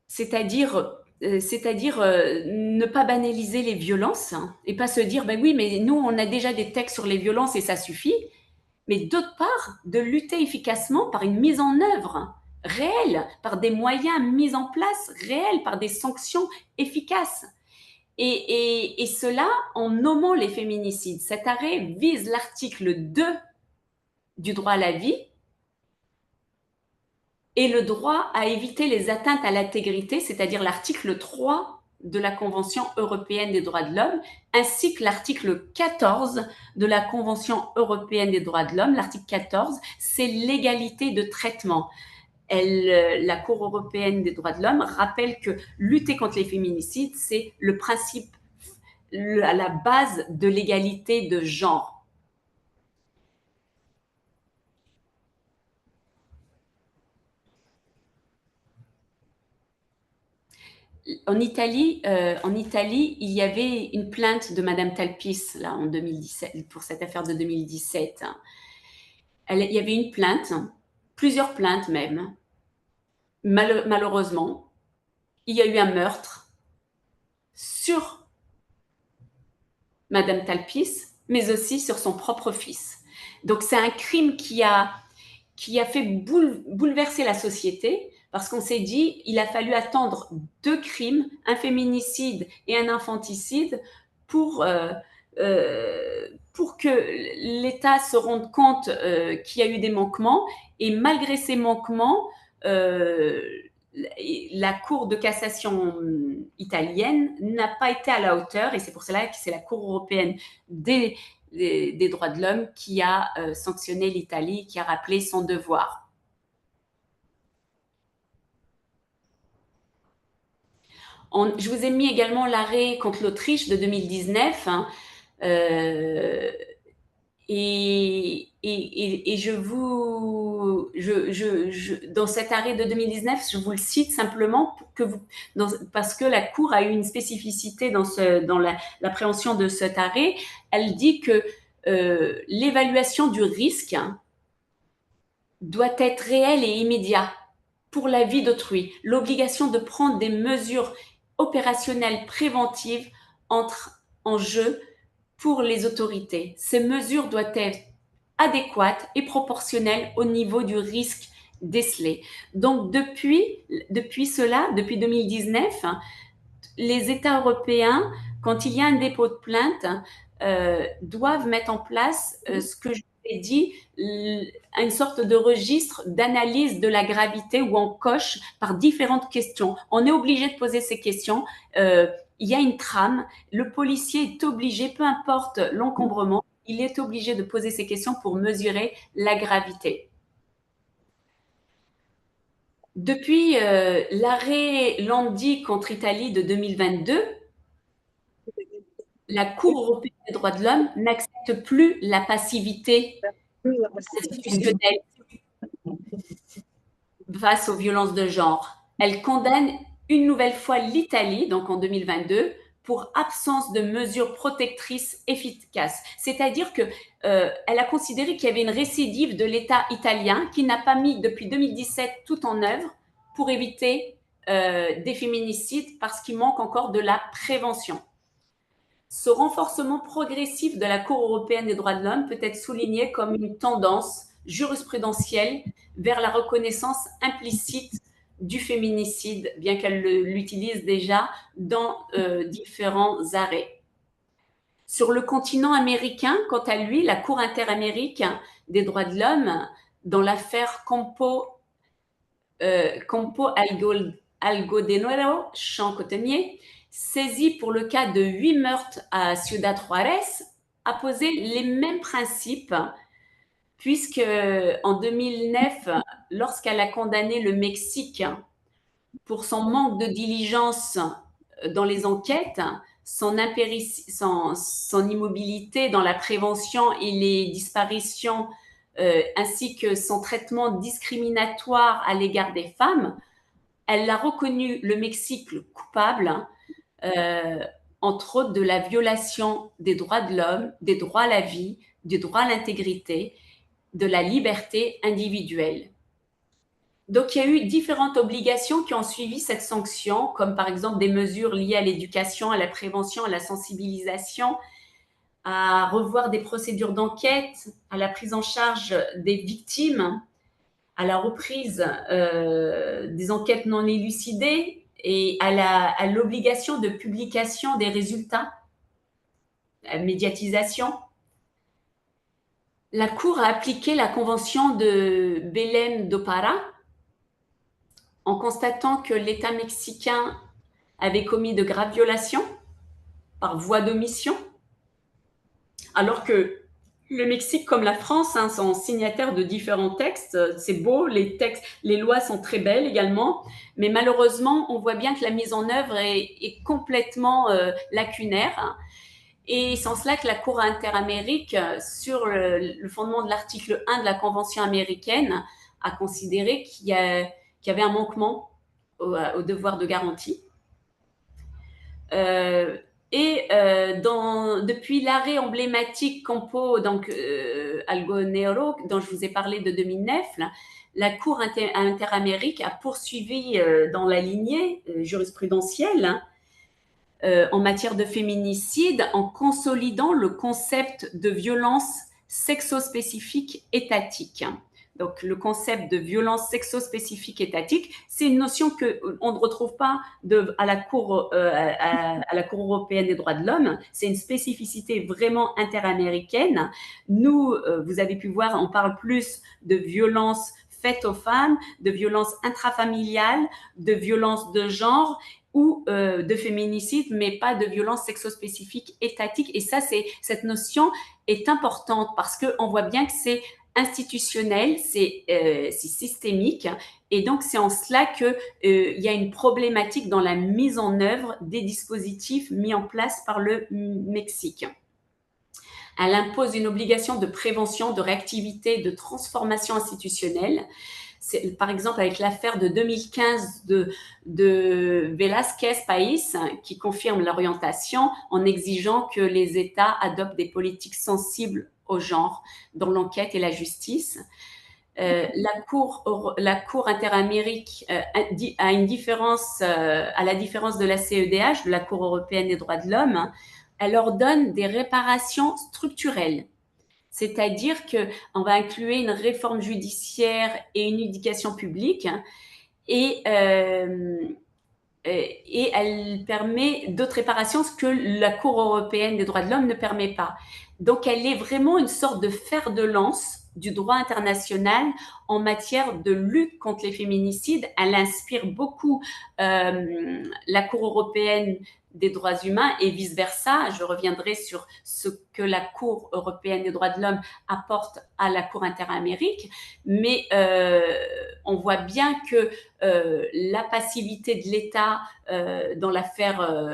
c'est-à-dire ne pas banaliser les violences et pas se dire ben oui, mais nous on a déjà des textes sur les violences et ça suffit, mais d'autre part de lutter efficacement par une mise en œuvre réelle, par des moyens mis en place réels, par des sanctions efficaces. Et cela en nommant les féminicides. Cet arrêt vise l'article 2 du droit à la vie et le droit à éviter les atteintes à l'intégrité, c'est-à-dire l'article 3 de la Convention européenne des droits de l'homme, ainsi que l'article 14 de la Convention européenne des droits de l'homme. L'article 14, c'est l'égalité de traitement. La Cour européenne des droits de l'homme rappelle que lutter contre les féminicides, c'est le principe, la base de l'égalité de genre. En Italie, il y avait une plainte de Madame Talpis là, en 2017, pour cette affaire de 2017. Il y avait une plainte, plusieurs plaintes même. Malheureusement, il y a eu un meurtre sur Madame Talpis, mais aussi sur son propre fils. Donc c'est un crime qui a qui a fait bouleverser la société, parce qu'on s'est dit il a fallu attendre 2 crimes, un féminicide et un infanticide, pour que l'État se rende compte qu'il y a eu des manquements. Et malgré ces manquements, la Cour de cassation italienne n'a pas été à la hauteur, et c'est pour cela que c'est la Cour européenne des droits de l'homme qui a sanctionné l'Italie, qui a rappelé son devoir. Je vous ai mis également l'arrêt contre l'Autriche de 2019, hein, et dans cet arrêt de 2019, je vous le cite simplement parce que la Cour a eu une spécificité dans l'appréhension de cet arrêt. Elle dit que l'évaluation du risque doit être réelle et immédiate pour la vie d'autrui. L'obligation de prendre des mesures opérationnelles préventives entre en jeu pour les autorités. Ces mesures doivent être adéquates et proportionnelles au niveau du risque décelé. Donc, depuis 2019, les États européens, quand il y a un dépôt de plainte, doivent mettre en place ce que je vous ai dit, une sorte de registre d'analyse de la gravité où on coche par différentes questions. On est obligé de poser ces questions. Il y a une trame. Le policier est obligé, peu importe l'encombrement, il est obligé de poser ces questions pour mesurer la gravité. Depuis l'arrêt Landi contre Italie de 2022, la Cour européenne des droits de l'homme n'accepte plus la passivité institutionnelle face aux violences de genre. Elle condamne une nouvelle fois l'Italie, donc en 2022, pour absence de mesures protectrices efficaces. C'est-à-dire que elle a considéré qu'il y avait une récidive de l'État italien qui n'a pas mis depuis 2017 tout en œuvre pour éviter des féminicides parce qu'il manque encore de la prévention. Ce renforcement progressif de la Cour européenne des droits de l'homme peut être souligné comme une tendance jurisprudentielle vers la reconnaissance implicite du féminicide, bien qu'elle l'utilise déjà dans différents arrêts. Sur le continent américain, quant à lui, la Cour interaméricaine des droits de l'homme, dans l'affaire Campo Algodonero, champ cotonnier, saisie pour le cas de 8 meurtres à Ciudad Juárez, a posé les mêmes principes, puisque en 2009, lorsqu'elle a condamné le Mexique pour son manque de diligence dans les enquêtes, son immobilité dans la prévention et les disparitions, ainsi que son traitement discriminatoire à l'égard des femmes, elle a reconnu le Mexique coupable, entre autres de la violation des droits de l'homme, des droits à la vie, du droit à l'intégrité, de la liberté individuelle. Donc, il y a eu différentes obligations qui ont suivi cette sanction, comme par exemple des mesures liées à l'éducation, à la prévention, à la sensibilisation, à revoir des procédures d'enquête, à la prise en charge des victimes, à la reprise des enquêtes non élucidées et à l'obligation de publication des résultats, la médiatisation. La Cour a appliqué la convention de Belém do Pará en constatant que l'État mexicain avait commis de graves violations par voie d'omission, alors que le Mexique, comme la France, sont signataires de différents textes. C'est beau, les lois sont très belles également, mais malheureusement, on voit bien que la mise en œuvre est complètement lacunaire. Et c'est en cela que la Cour interamérique, sur le fondement de l'article 1 de la Convention américaine, a considéré qu'il y avait un manquement au devoir de garantie. Depuis l'arrêt emblématique Campo Algodonero, dont je vous ai parlé de 2009, la Cour interamérique a poursuivi dans la lignée jurisprudentielle en matière de féminicide en consolidant le concept de violence sexospécifique étatique. Donc, le concept de violence sexospécifique étatique, c'est une notion qu'on ne retrouve pas à la Cour européenne des droits de l'homme. C'est une spécificité vraiment interaméricaine. Nous, vous avez pu voir, on parle plus de violence faites aux femmes, de violences intrafamiliales, de violences de genre ou de féminicide, mais pas de violence sexospécifique étatique. Et ça, cette notion est importante parce qu'on voit bien que c'est institutionnel, c'est systémique, et donc c'est en cela qu'il y a une problématique dans la mise en œuvre des dispositifs mis en place par le Mexique. Elle impose une obligation de prévention, de réactivité, de transformation institutionnelle. Par exemple, avec l'affaire de 2015 de Velázquez País, qui confirme l'orientation en exigeant que les États adoptent des politiques sensibles au genre dans l'enquête et la justice. La Cour interamérique à une différence, à la différence de la CEDH, de la Cour européenne des droits de l'homme, elle ordonne des réparations structurelles. C'est-à-dire qu'on va inclure une réforme judiciaire et une éducation publique et elle permet d'autres réparations, ce que la Cour européenne des droits de l'homme ne permet pas. Donc, elle est vraiment une sorte de fer de lance du droit international en matière de lutte contre les féminicides. Elle inspire beaucoup la Cour européenne des droits humains et vice-versa. Je reviendrai sur ce que la Cour européenne des droits de l'homme apporte à la Cour interamérique, mais on voit bien que la passivité de l'État dans l'affaire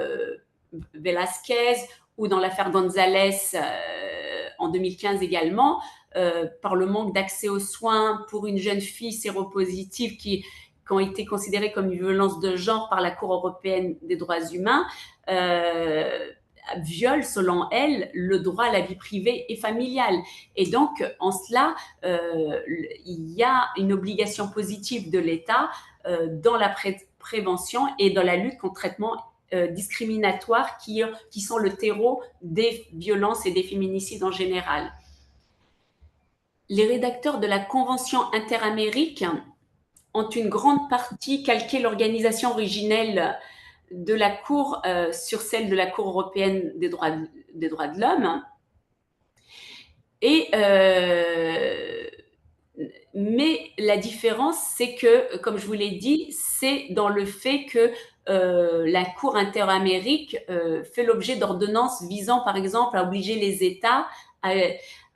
Velázquez ou dans l'affaire González en 2015 également, par le manque d'accès aux soins pour une jeune fille séropositive qui ont été considérées comme une violence de genre par la Cour européenne des droits humains, viole, selon elle, le droit à la vie privée et familiale. Et donc, en cela, il y a une obligation positive de l'État dans la prévention et dans la lutte contre traitements discriminatoires qui sont le terreau des violences et des féminicides en général. Les rédacteurs de la Convention interamérique ont une grande partie calqué l'organisation originelle de la Cour sur celle de la Cour européenne des droits de l'homme. Mais la différence, c'est que, comme je vous l'ai dit, c'est dans le fait que la Cour interamérique fait l'objet d'ordonnances visant, par exemple, à obliger les États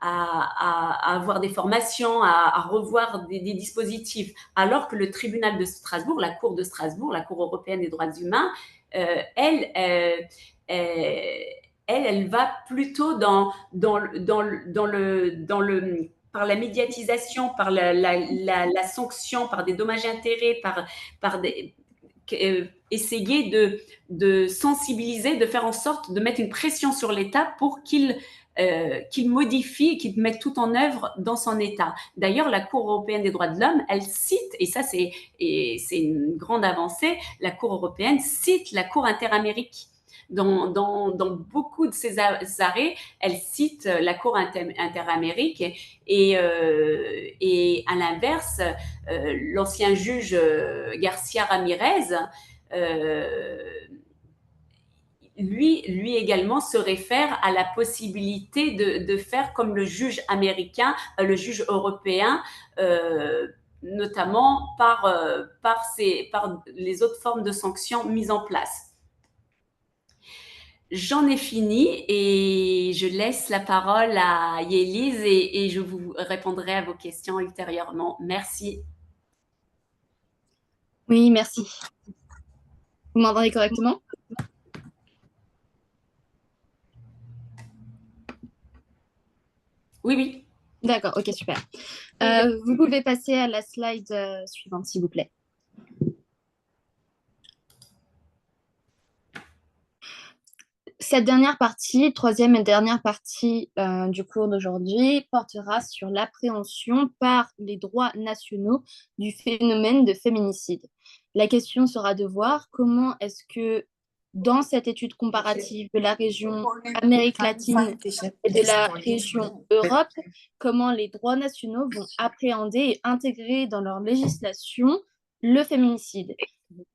à avoir des formations, à revoir des dispositifs, alors que le tribunal de Strasbourg, la Cour de Strasbourg, la Cour européenne des droits humains, elle va plutôt par la médiatisation, par la sanction, par des dommages et intérêts, essayer de sensibiliser, de faire en sorte de mettre une pression sur l'État pour qu'il modifie et qu'il mette tout en œuvre dans son État. D'ailleurs, la Cour européenne des droits de l'homme, elle cite, et ça c'est une grande avancée, la Cour européenne cite la Cour interamérique. Dans beaucoup de ses arrêts, elle cite la Cour interamérique et à l'inverse, l'ancien juge Garcia Ramirez, lui également se réfère à la possibilité de faire comme le juge américain, le juge européen, notamment par les autres formes de sanctions mises en place. J'en ai fini et je laisse la parole à Yélise et je vous répondrai à vos questions ultérieurement. Merci. Oui, merci. Vous m'entendez correctement? Oui, oui. D'accord, ok, super. Vous pouvez passer à la slide suivante, s'il vous plaît. Cette dernière partie, troisième et dernière partie du cours d'aujourd'hui, portera sur l'appréhension par les droits nationaux du phénomène de féminicide. La question sera de voir comment est-ce que dans cette étude comparative de la région Amérique latine et de la région Europe, comment les droits nationaux vont appréhender et intégrer dans leur législation le féminicide.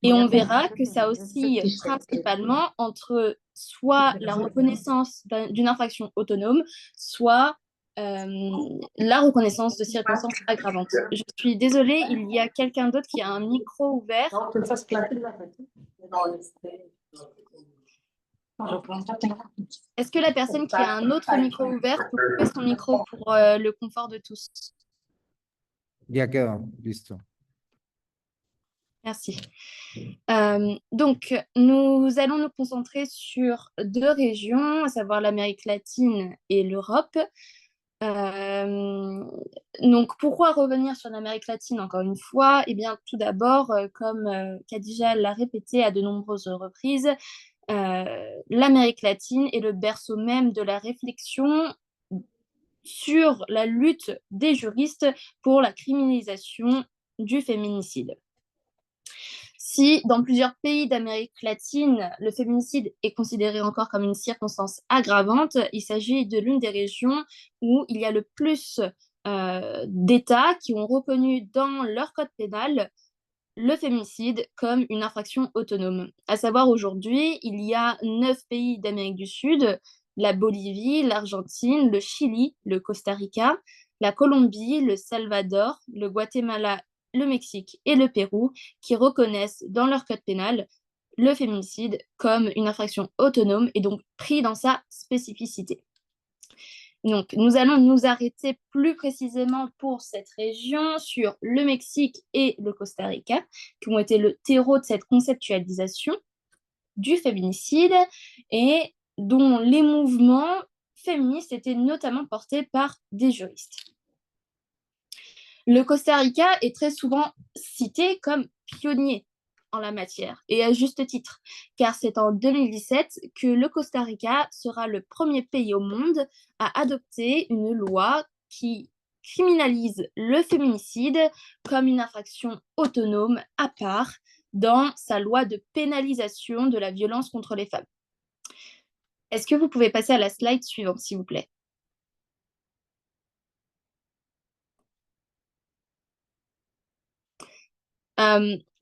Et on verra que ça oscille principalement entre soit la reconnaissance d'une infraction autonome, soit la reconnaissance de circonstances aggravantes. Je suis désolée, il y a quelqu'un d'autre qui a un micro ouvert. Est-ce que la personne qui a un autre micro ouvert peut couper son micro pour le confort de tous? Ya quedó, listo. Merci. Donc, nous allons nous concentrer sur deux régions, à savoir l'Amérique latine et l'Europe. Donc, pourquoi revenir sur l'Amérique latine encore une fois? Eh bien, tout d'abord, comme Khadija l'a répété à de nombreuses reprises, l'Amérique latine est le berceau même de la réflexion sur la lutte des juristes pour la criminalisation du féminicide. Si dans plusieurs pays d'Amérique latine, le féminicide est considéré encore comme une circonstance aggravante, il s'agit de l'une des régions où il y a le plus d'États qui ont reconnu dans leur code pénal le féminicide comme une infraction autonome. À savoir, aujourd'hui, il y a 9 pays d'Amérique du Sud, la Bolivie, l'Argentine, le Chili, le Costa Rica, la Colombie, le Salvador, le Guatemala, le Mexique et le Pérou, qui reconnaissent dans leur code pénal le féminicide comme une infraction autonome et donc pris dans sa spécificité. Donc, nous allons nous arrêter plus précisément pour cette région sur le Mexique et le Costa Rica, qui ont été le terreau de cette conceptualisation du féminicide et dont les mouvements féministes étaient notamment portés par des juristes. Le Costa Rica est très souvent cité comme pionnier en la matière, et à juste titre, car c'est en 2017 que le Costa Rica sera le premier pays au monde à adopter une loi qui criminalise le féminicide comme une infraction autonome à part dans sa loi de pénalisation de la violence contre les femmes. Est-ce que vous pouvez passer à la slide suivante, s'il vous plaît?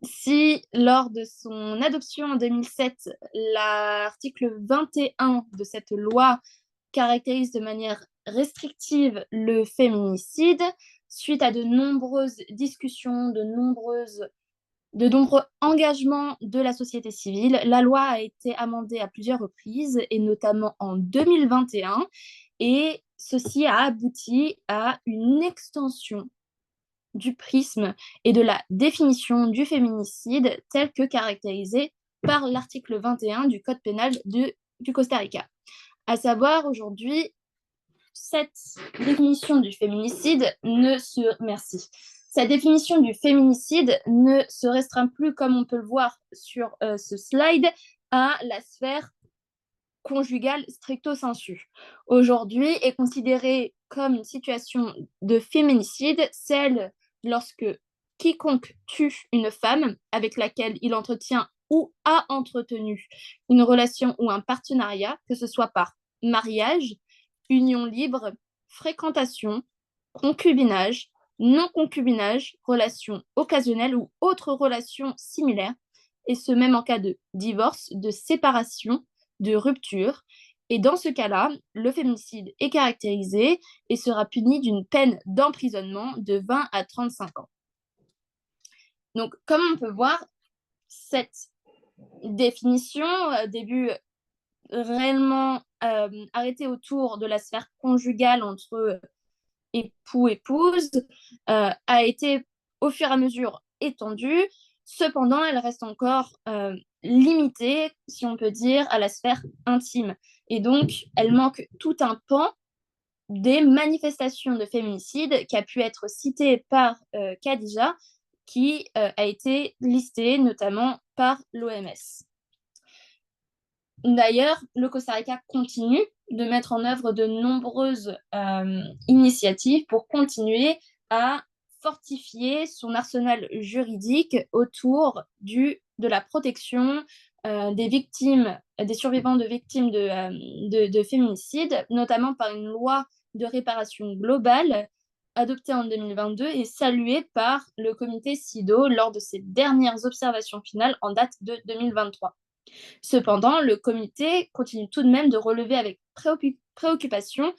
Si lors de son adoption en 2007, l'article 21 de cette loi caractérise de manière restrictive le féminicide, suite à de nombreuses discussions, de nombreux engagements de la société civile, la loi a été amendée à plusieurs reprises, et notamment en 2021, et ceci a abouti à une extension du prisme et de la définition du féminicide tel que caractérisé par l'article 21 du Code pénal du Costa Rica. À savoir, aujourd'hui, cette définition du féminicide Cette définition du féminicide ne se restreint plus, comme on peut le voir sur ce slide, à la sphère conjugale stricto sensu. Aujourd'hui est considérée comme une situation de féminicide celle lorsque quiconque tue une femme avec laquelle il entretient ou a entretenu une relation ou un partenariat, que ce soit par mariage, union libre, fréquentation, concubinage, non-concubinage, relation occasionnelle ou autre relation similaire, et ce même en cas de divorce, de séparation, de rupture. Et dans ce cas-là, le féminicide est caractérisé et sera puni d'une peine d'emprisonnement de 20 à 35 ans. Donc, comme on peut voir, cette définition, début réellement arrêtée autour de la sphère conjugale entre époux-épouse, a été au fur et à mesure étendue. Cependant, elle reste encore limitée, si on peut dire, à la sphère intime. Et donc, elle manque tout un pan des manifestations de féminicide qui a pu être cité par Khadija, qui a été listée notamment par l'OMS. D'ailleurs, le Costa Rica continue de mettre en œuvre de nombreuses initiatives pour continuer à fortifier son arsenal juridique autour de la protection des survivants de victimes de féminicide, notamment par une loi de réparation globale adoptée en 2022 et saluée par le comité CIDO lors de ses dernières observations finales en date de 2023. Cependant, le comité continue tout de même de relever avec préoccupation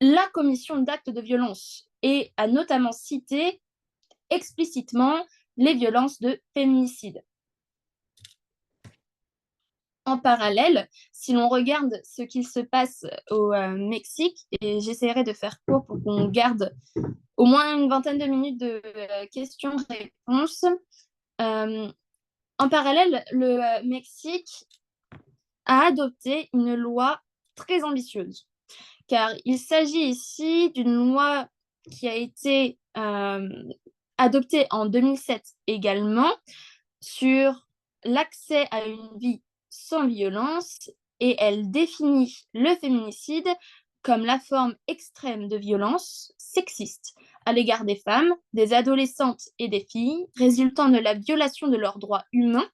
la commission d'actes de violence et a notamment cité explicitement les violences de féminicide. En parallèle, si l'on regarde ce qu'il se passe au Mexique, et j'essaierai de faire court pour qu'on garde au moins une vingtaine de minutes de questions-réponses. En parallèle, le Mexique a adopté une loi très ambitieuse, car il s'agit ici d'une loi qui a été adoptée en 2007 également sur l'accès à une vie sans violence, et elle définit le féminicide comme la forme extrême de violence sexiste à l'égard des femmes, des adolescentes et des filles, résultant de la violation de leurs droits humains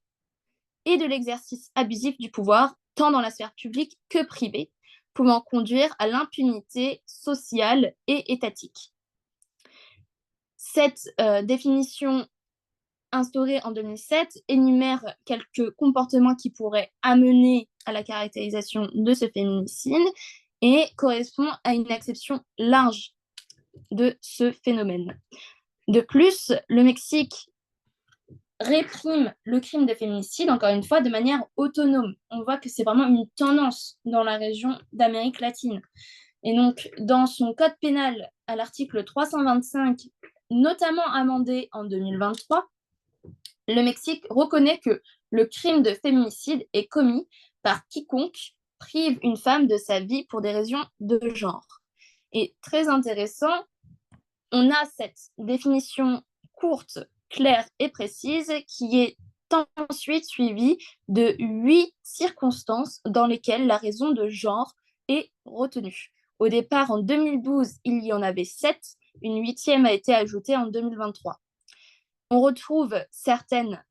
et de l'exercice abusif du pouvoir, tant dans la sphère publique que privée, pouvant conduire à l'impunité sociale et étatique. Cette définition instaurée en 2007 énumère quelques comportements qui pourraient amener à la caractérisation de ce féminicide et correspond à une acception large de ce phénomène. De plus, le Mexique réprime le crime de féminicide, encore une fois, de manière autonome. On voit que c'est vraiment une tendance dans la région d'Amérique latine. Et donc, dans son code pénal, à l'article 325, notamment amendé en 2023, le Mexique reconnaît que le crime de féminicide est commis par quiconque prive une femme de sa vie pour des raisons de genre. Et très intéressant, on a cette définition courte, claire et précise qui est ensuite suivie de 8 circonstances dans lesquelles la raison de genre est retenue. Au départ, en 2012, il y en avait 7. Une 8e a été ajoutée en 2023. On retrouve certaines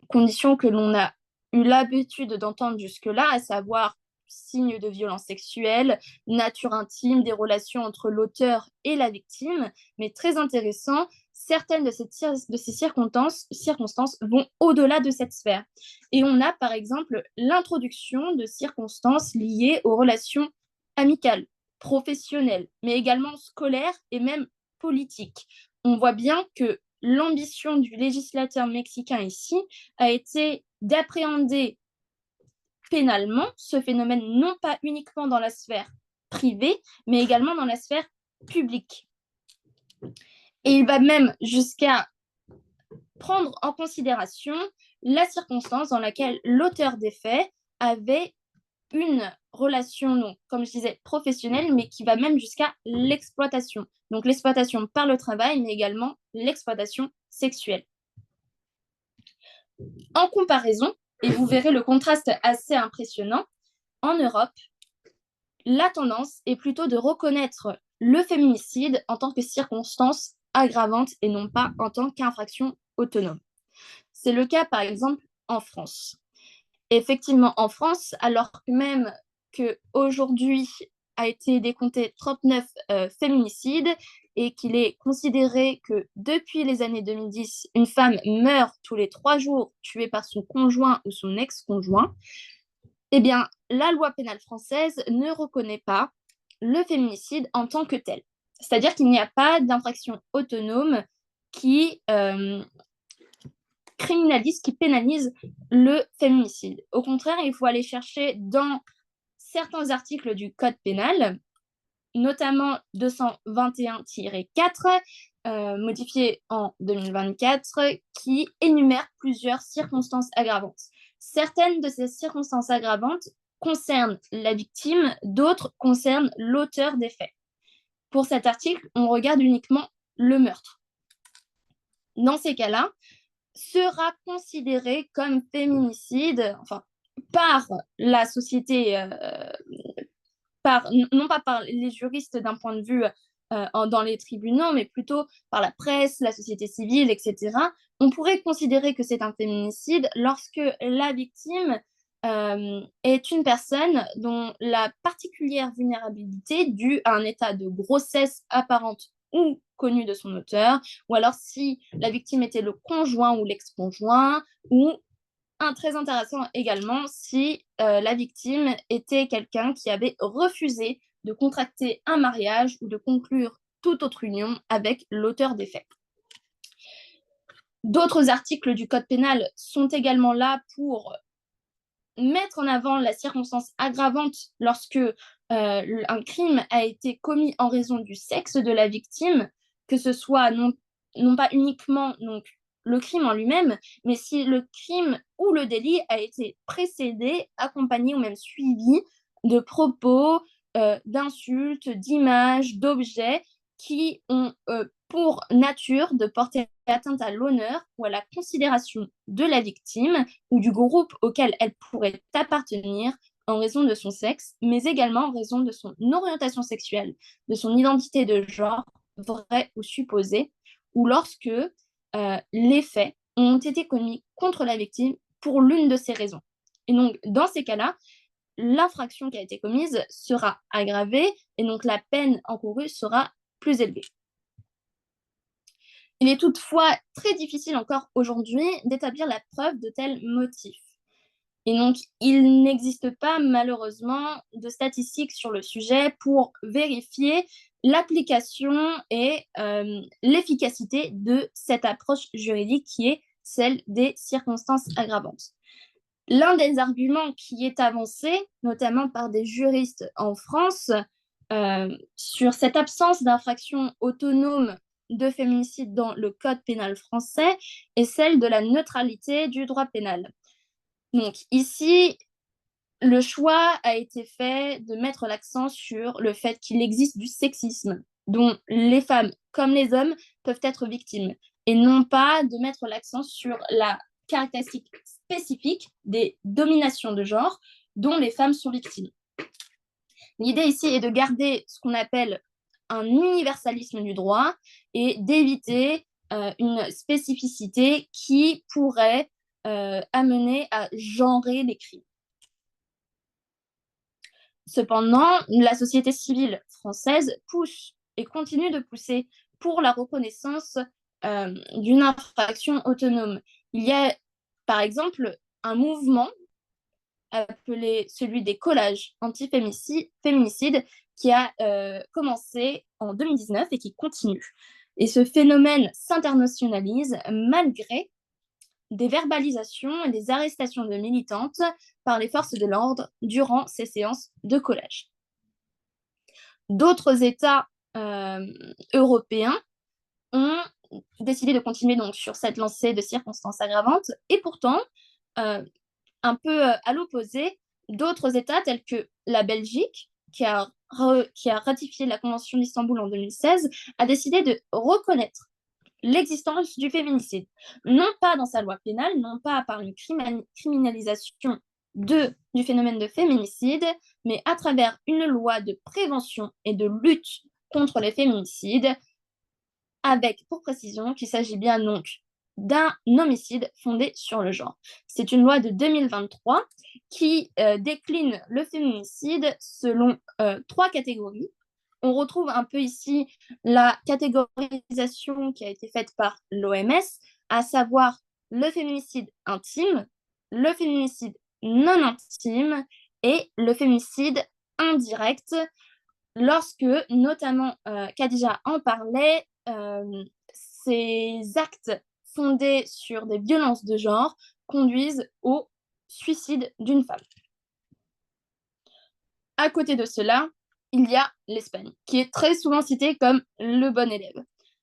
conditions que l'on a eu l'habitude d'entendre jusque-là, à savoir signes de violence sexuelle, nature intime, des relations entre l'auteur et la victime. Mais très intéressant, certaines de ces circonstances vont au-delà de cette sphère. Et on a par exemple l'introduction de circonstances liées aux relations amicales, professionnelles, mais également scolaires et même politiques. On voit bien que l'ambition du législateur mexicain ici a été d'appréhender pénalement ce phénomène, non pas uniquement dans la sphère privée, mais également dans la sphère publique. Et il va même jusqu'à prendre en considération la circonstance dans laquelle l'auteur des faits avait une relation, donc, comme je disais, professionnelle, mais qui va même jusqu'à l'exploitation. Donc l'exploitation par le travail, mais également l'exploitation sexuelle. En comparaison, et vous verrez le contraste assez impressionnant, en Europe, la tendance est plutôt de reconnaître le féminicide en tant que circonstance aggravante et non pas en tant qu'infraction autonome. C'est le cas, par exemple, en France. Effectivement, en France, alors même qu'aujourd'hui a été décompté 39 féminicides et qu'il est considéré que depuis les années 2010, une femme meurt tous les 3 jours tuée par son conjoint ou son ex-conjoint, eh bien, la loi pénale française ne reconnaît pas le féminicide en tant que tel. C'est-à-dire qu'il n'y a pas d'infraction autonome qui criminalise, qui pénalise le féminicide. Au contraire, il faut aller chercher dans certains articles du Code pénal, notamment 221-4, modifié en 2024, qui énumère plusieurs circonstances aggravantes. Certaines de ces circonstances aggravantes concernent la victime, d'autres concernent l'auteur des faits. Pour cet article, on regarde uniquement le meurtre. Dans ces cas-là, sera considéré comme féminicide, enfin, par la société, non pas par les juristes d'un point de vue dans les tribunaux, mais plutôt par la presse, la société civile, etc., on pourrait considérer que c'est un féminicide lorsque la victime est une personne dont la particulière vulnérabilité due à un état de grossesse apparente ou connu de son auteur, ou alors si la victime était le conjoint ou l'ex-conjoint, ou très intéressant également si la victime était quelqu'un qui avait refusé de contracter un mariage ou de conclure toute autre union avec l'auteur des faits. D'autres articles du Code pénal sont également là pour mettre en avant la circonstance aggravante lorsque un crime a été commis en raison du sexe de la victime, que ce soit non pas uniquement donc, le crime en lui-même, mais si le crime ou le délit a été précédé, accompagné ou même suivi de propos, d'insultes, d'images, d'objets qui ont pour nature de porter atteinte à l'honneur ou à la considération de la victime ou du groupe auquel elle pourrait appartenir en raison de son sexe, mais également en raison de son orientation sexuelle, de son identité de genre, vraie ou supposée, ou lorsque les faits ont été commis contre la victime pour l'une de ces raisons. Et donc, dans ces cas-là, l'infraction qui a été commise sera aggravée et donc la peine encourue sera plus élevée. Il est toutefois très difficile encore aujourd'hui d'établir la preuve de tels motifs. Et donc, il n'existe pas malheureusement de statistiques sur le sujet pour vérifier l'application et l'efficacité de cette approche juridique qui est celle des circonstances aggravantes. L'un des arguments qui est avancé, notamment par des juristes en France, sur cette absence d'infraction autonome de féminicide dans le Code pénal français est celle de la neutralité du droit pénal. Donc ici, le choix a été fait de mettre l'accent sur le fait qu'il existe du sexisme dont les femmes comme les hommes peuvent être victimes et non pas de mettre l'accent sur la caractéristique spécifique des dominations de genre dont les femmes sont victimes. L'idée ici est de garder ce qu'on appelle un universalisme du droit et d'éviter une spécificité qui pourrait amener à genrer les crimes. Cependant, la société civile française pousse et continue de pousser pour la reconnaissance d'une infraction autonome. Il y a, par exemple, un mouvement appelé celui des collages anti-féminicides qui a commencé en 2019 et qui continue. Et ce phénomène s'internationalise malgré des verbalisations et des arrestations de militantes par les forces de l'ordre durant ces séances de collage. D'autres États européens ont décidé de continuer donc sur cette lancée de circonstances aggravantes et pourtant, un peu à l'opposé, d'autres États tels que la Belgique, qui a ratifié la Convention d'Istanbul en 2016, a décidé de reconnaître l'existence du féminicide, non pas dans sa loi pénale, non pas par une criminalisation du phénomène de féminicide, mais à travers une loi de prévention et de lutte contre les féminicides, avec pour précision qu'il s'agit bien donc d'un homicide fondé sur le genre. C'est une loi de 2023 qui décline le féminicide selon 3 catégories. On retrouve un peu ici la catégorisation qui a été faite par l'OMS, à savoir le féminicide intime, le féminicide non intime et le féminicide indirect, lorsque, notamment, Khadija en parlait, ces actes fondés sur des violences de genre conduisent au suicide d'une femme. À côté de cela, il y a l'Espagne, qui est très souvent citée comme le bon élève.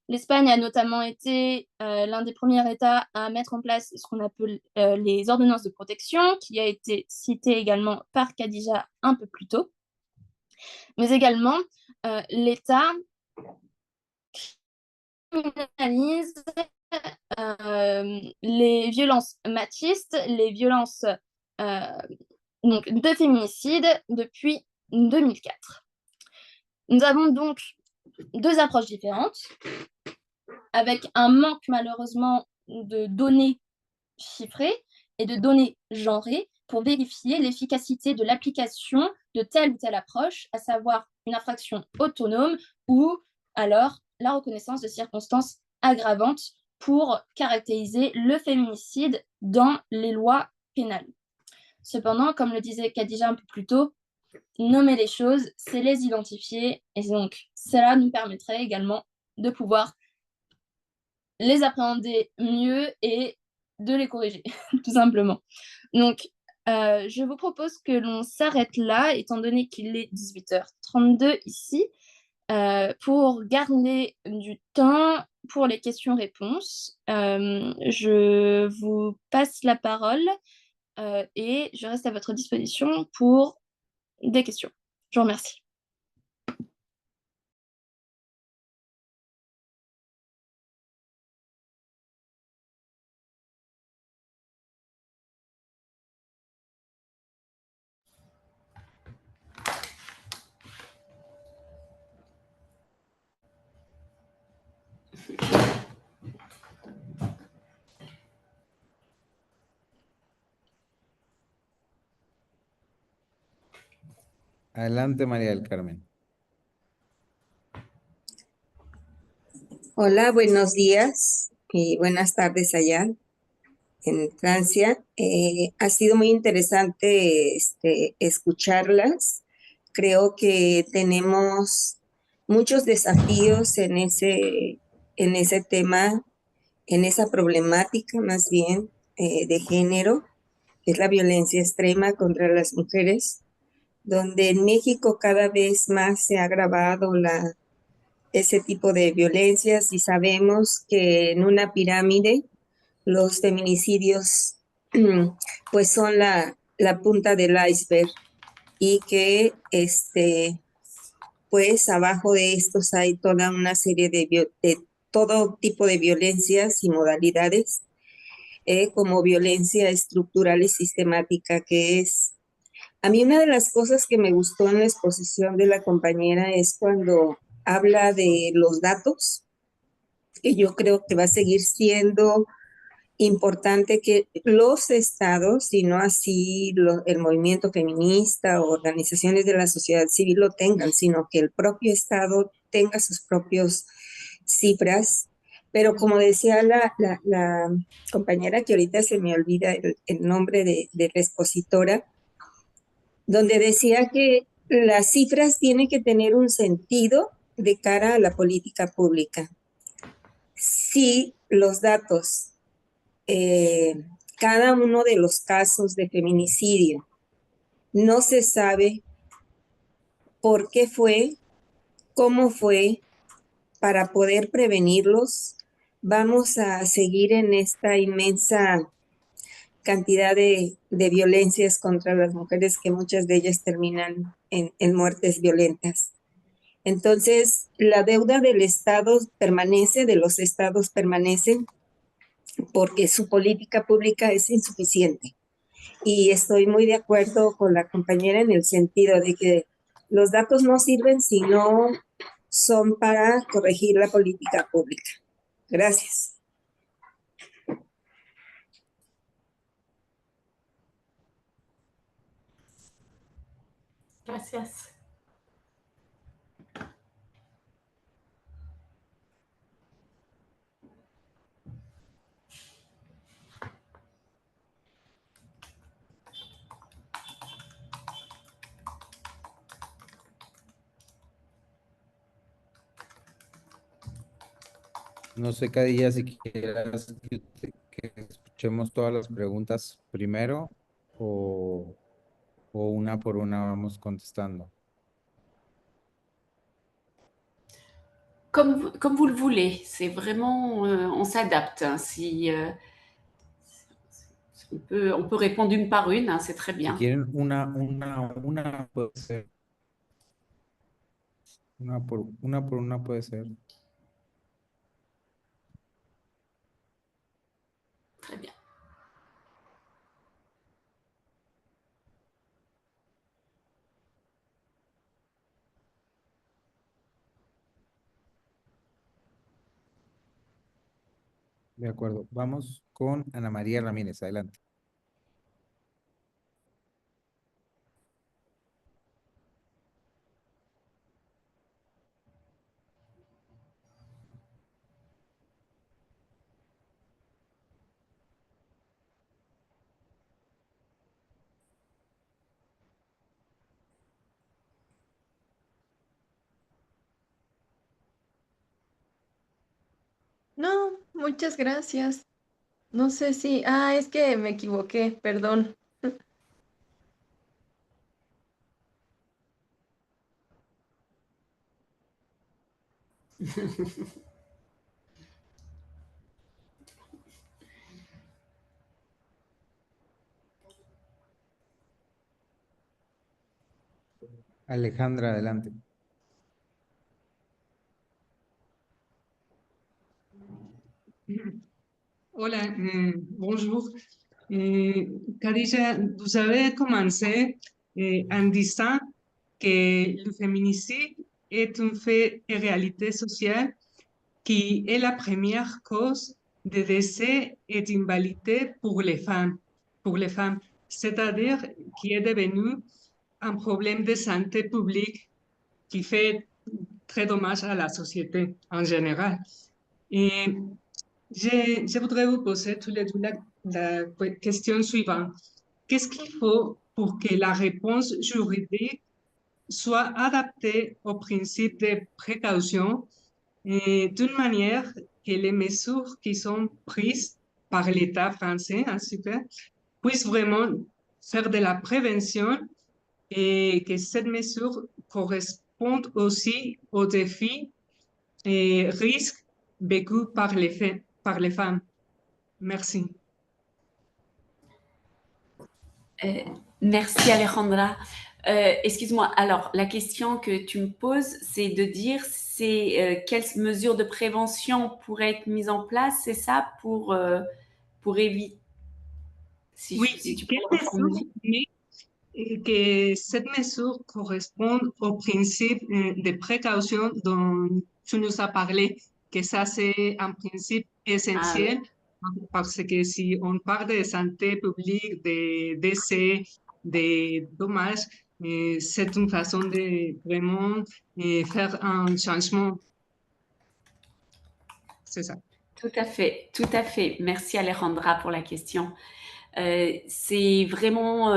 L'Espagne a notamment été l'un des premiers États à mettre en place ce qu'on appelle les ordonnances de protection, qui a été cité également par Khadija un peu plus tôt. Mais également, l'État criminalise les violences machistes, les violences donc, de féminicide depuis 2004. Nous avons donc deux approches différentes, avec un manque malheureusement de données chiffrées et de données genrées pour vérifier l'efficacité de l'application de telle ou telle approche, à savoir une infraction autonome ou alors la reconnaissance de circonstances aggravantes pour caractériser le féminicide dans les lois pénales. Cependant, comme le disait Khadija un peu plus tôt, nommer les choses, c'est les identifier, et donc cela nous permettrait également de pouvoir les appréhender mieux et de les corriger, tout simplement. Donc, je vous propose que l'on s'arrête là, étant donné qu'il est 18h32 ici, pour garder du temps pour les questions-réponses. Je vous passe la parole et je reste à votre disposition pour des questions. Je vous remercie. Adelante, María del Carmen. Hola, buenos días y buenas tardes allá en Francia. Ha sido muy interesante escucharlas. Creo que tenemos muchos desafíos en ese tema, en esa problemática más bien de género, que es la violencia extrema contra las mujeres, donde en México cada vez más se ha agravado ese tipo de violencias y sabemos que en una pirámide los feminicidios pues son la punta del iceberg y que pues abajo de estos hay toda una serie de todo tipo de violencias y modalidades, como violencia estructural y sistemática, que es... A mí una de las cosas que me gustó en la exposición de la compañera es cuando habla de los datos, que yo creo que va a seguir siendo importante que los estados, y no así el movimiento feminista o organizaciones de la sociedad civil lo tengan, sino que el propio estado tenga sus propios cifras. Pero como decía la compañera, que ahorita se me olvida el nombre de la expositora, donde decía que las cifras tienen que tener un sentido de cara a la política pública. Si los datos, cada uno de los casos de feminicidio, no se sabe por qué fue, cómo fue, para poder prevenirlos, vamos a seguir en esta inmensa cantidad de violencias contra las mujeres, que muchas de ellas terminan en muertes violentas. Entonces, la deuda del Estado permanece, de los estados permanece, porque su política pública es insuficiente. Y estoy muy de acuerdo con la compañera en el sentido de que los datos no sirven si no son para corregir la política pública. Gracias. Gracias. No sé, Cadilla, si quieras que escuchemos todas las preguntas primero o una por una vamos contestando. Comme vous le voulez, c'est vraiment, on s'adapte. Hein, si, on peut répondre une par une, hein, c'est très Si bien. quieren una puede ser. Una por una puede ser. Très bien. De acuerdo. Vamos con Ana María Ramírez. Adelante. No, muchas gracias. No sé si... Ah, es que me equivoqué, perdón. Alejandra, adelante. Hola, bonjour. Khadija, vous avez commencé en disant que le féminicide est un fait et réalité sociale qui est la première cause de décès et d'invalidité pour les femmes, c'est-à-dire qui est devenu un problème de santé publique qui fait très dommage à la société en général. Et je voudrais vous poser tous les deux la question suivante. Qu'est-ce qu'il faut pour que la réponse juridique soit adaptée au principe de précaution et d'une manière que les mesures qui sont prises par l'État français, hein, super, puissent vraiment faire de la prévention et que cette mesure corresponde aussi aux défis et risques vécus par les femmes. Merci. Merci Alejandra. Excuse-moi, alors la question que tu me poses, c'est de dire quelles mesures de prévention pourraient être mises en place, c'est ça, pour éviter. Oui, Si tu peux quelle le mesure, reformuler. mais que cette mesure corresponde au principe de précaution dont tu nous as parlé, que ça c'est un principe essentiel, parce que si on parle de santé publique, de décès, de dommages, c'est une façon de vraiment faire un changement. C'est ça. Tout à fait, tout à fait. Merci Alejandra pour la question. C'est vraiment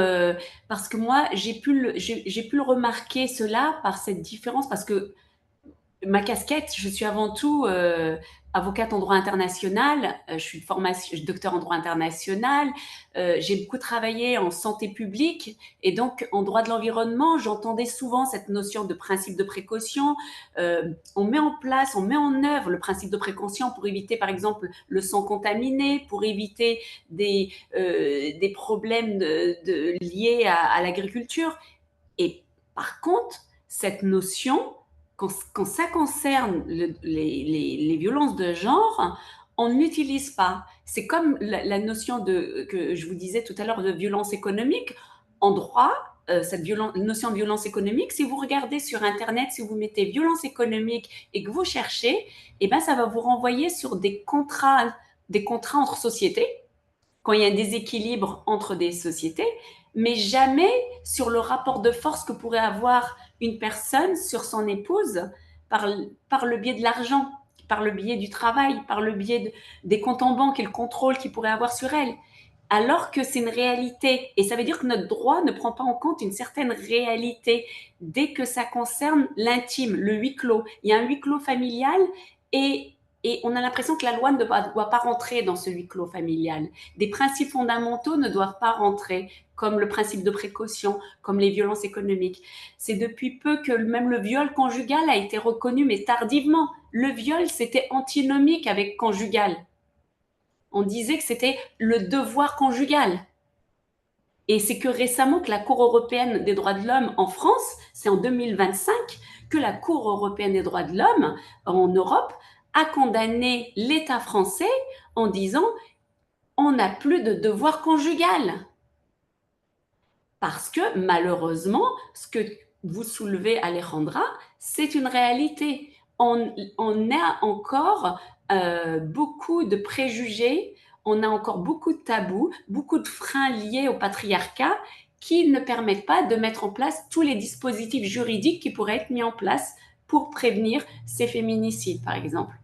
parce que moi j'ai pu le remarquer cela par cette différence, parce que ma casquette, je suis avant tout avocate en droit international, je suis de formation, je suis docteur en droit international, j'ai beaucoup travaillé en santé publique et donc en droit de l'environnement, j'entendais souvent cette notion de principe de précaution. On met en place, on met en œuvre le principe de précaution pour éviter par exemple le sang contaminé, pour éviter des problèmes liés à l'agriculture. Et par contre, cette notion, quand ça concerne les violences de genre, on n'utilise pas. C'est comme la notion que je vous disais tout à l'heure de violence économique. En droit, cette notion de violence économique, si vous regardez sur Internet, si vous mettez violence économique et que vous cherchez, eh ben, ça va vous renvoyer sur des contrats entre sociétés, quand il y a un déséquilibre entre des sociétés, mais jamais sur le rapport de force que pourrait avoir une personne sur son épouse par le biais de l'argent, par le biais du travail, par le biais des comptes en banque et le contrôle qu'il pourrait avoir sur elle. Alors que c'est une réalité. Et ça veut dire que notre droit ne prend pas en compte une certaine réalité dès que ça concerne l'intime, le huis clos. Il y a un huis clos familial et on a l'impression que la loi ne doit pas rentrer dans ce huis clos familial. Des principes fondamentaux ne doivent pas rentrer, comme le principe de précaution, comme les violences économiques. C'est depuis peu que même le viol conjugal a été reconnu, mais tardivement. Le viol, c'était antinomique avec conjugal. On disait que c'était le devoir conjugal. Et c'est que récemment que la Cour européenne des droits de l'homme en France, c'est en 2025, que la Cour européenne des droits de l'homme en Europe a condamné l'État français en disant on n'a plus de devoir conjugal. Parce que malheureusement, ce que vous soulevez, Alejandra, c'est une réalité. on a encore beaucoup de préjugés, on a encore beaucoup de tabous, beaucoup de freins liés au patriarcat qui ne permettent pas de mettre en place tous les dispositifs juridiques qui pourraient être mis en place pour prévenir ces féminicides, par exemple.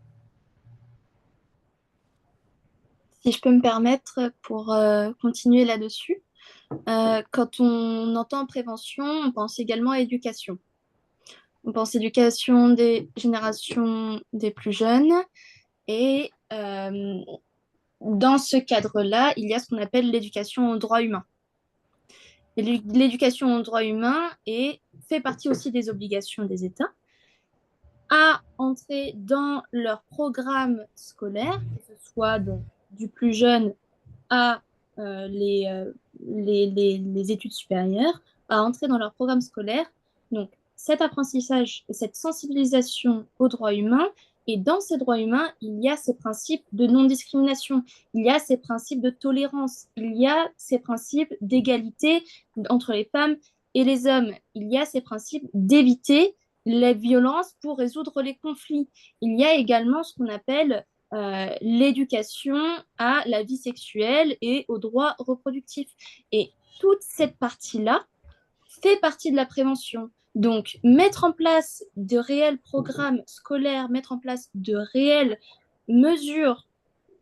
Si je peux me permettre pour continuer là-dessus, quand on entend prévention, on pense également à éducation. On pense éducation des générations des plus jeunes et dans ce cadre-là, il y a ce qu'on appelle l'éducation aux droits humains. L'éducation aux droits humains fait partie aussi des obligations des États à entrer dans leur programme scolaire, que ce soit donc, du plus jeune à les études supérieures, à entrer dans leur programme scolaire. Donc, cet apprentissage et cette sensibilisation aux droits humains, et dans ces droits humains, il y a ces principes de non-discrimination, il y a ces principes de tolérance, il y a ces principes d'égalité entre les femmes et les hommes, il y a ces principes d'éviter les violences pour résoudre les conflits. Il y a également ce qu'on appelle l'éducation à la vie sexuelle et aux droits reproductifs. Et toute cette partie-là fait partie de la prévention. Donc, mettre en place de réels programmes scolaires, mettre en place de réelles mesures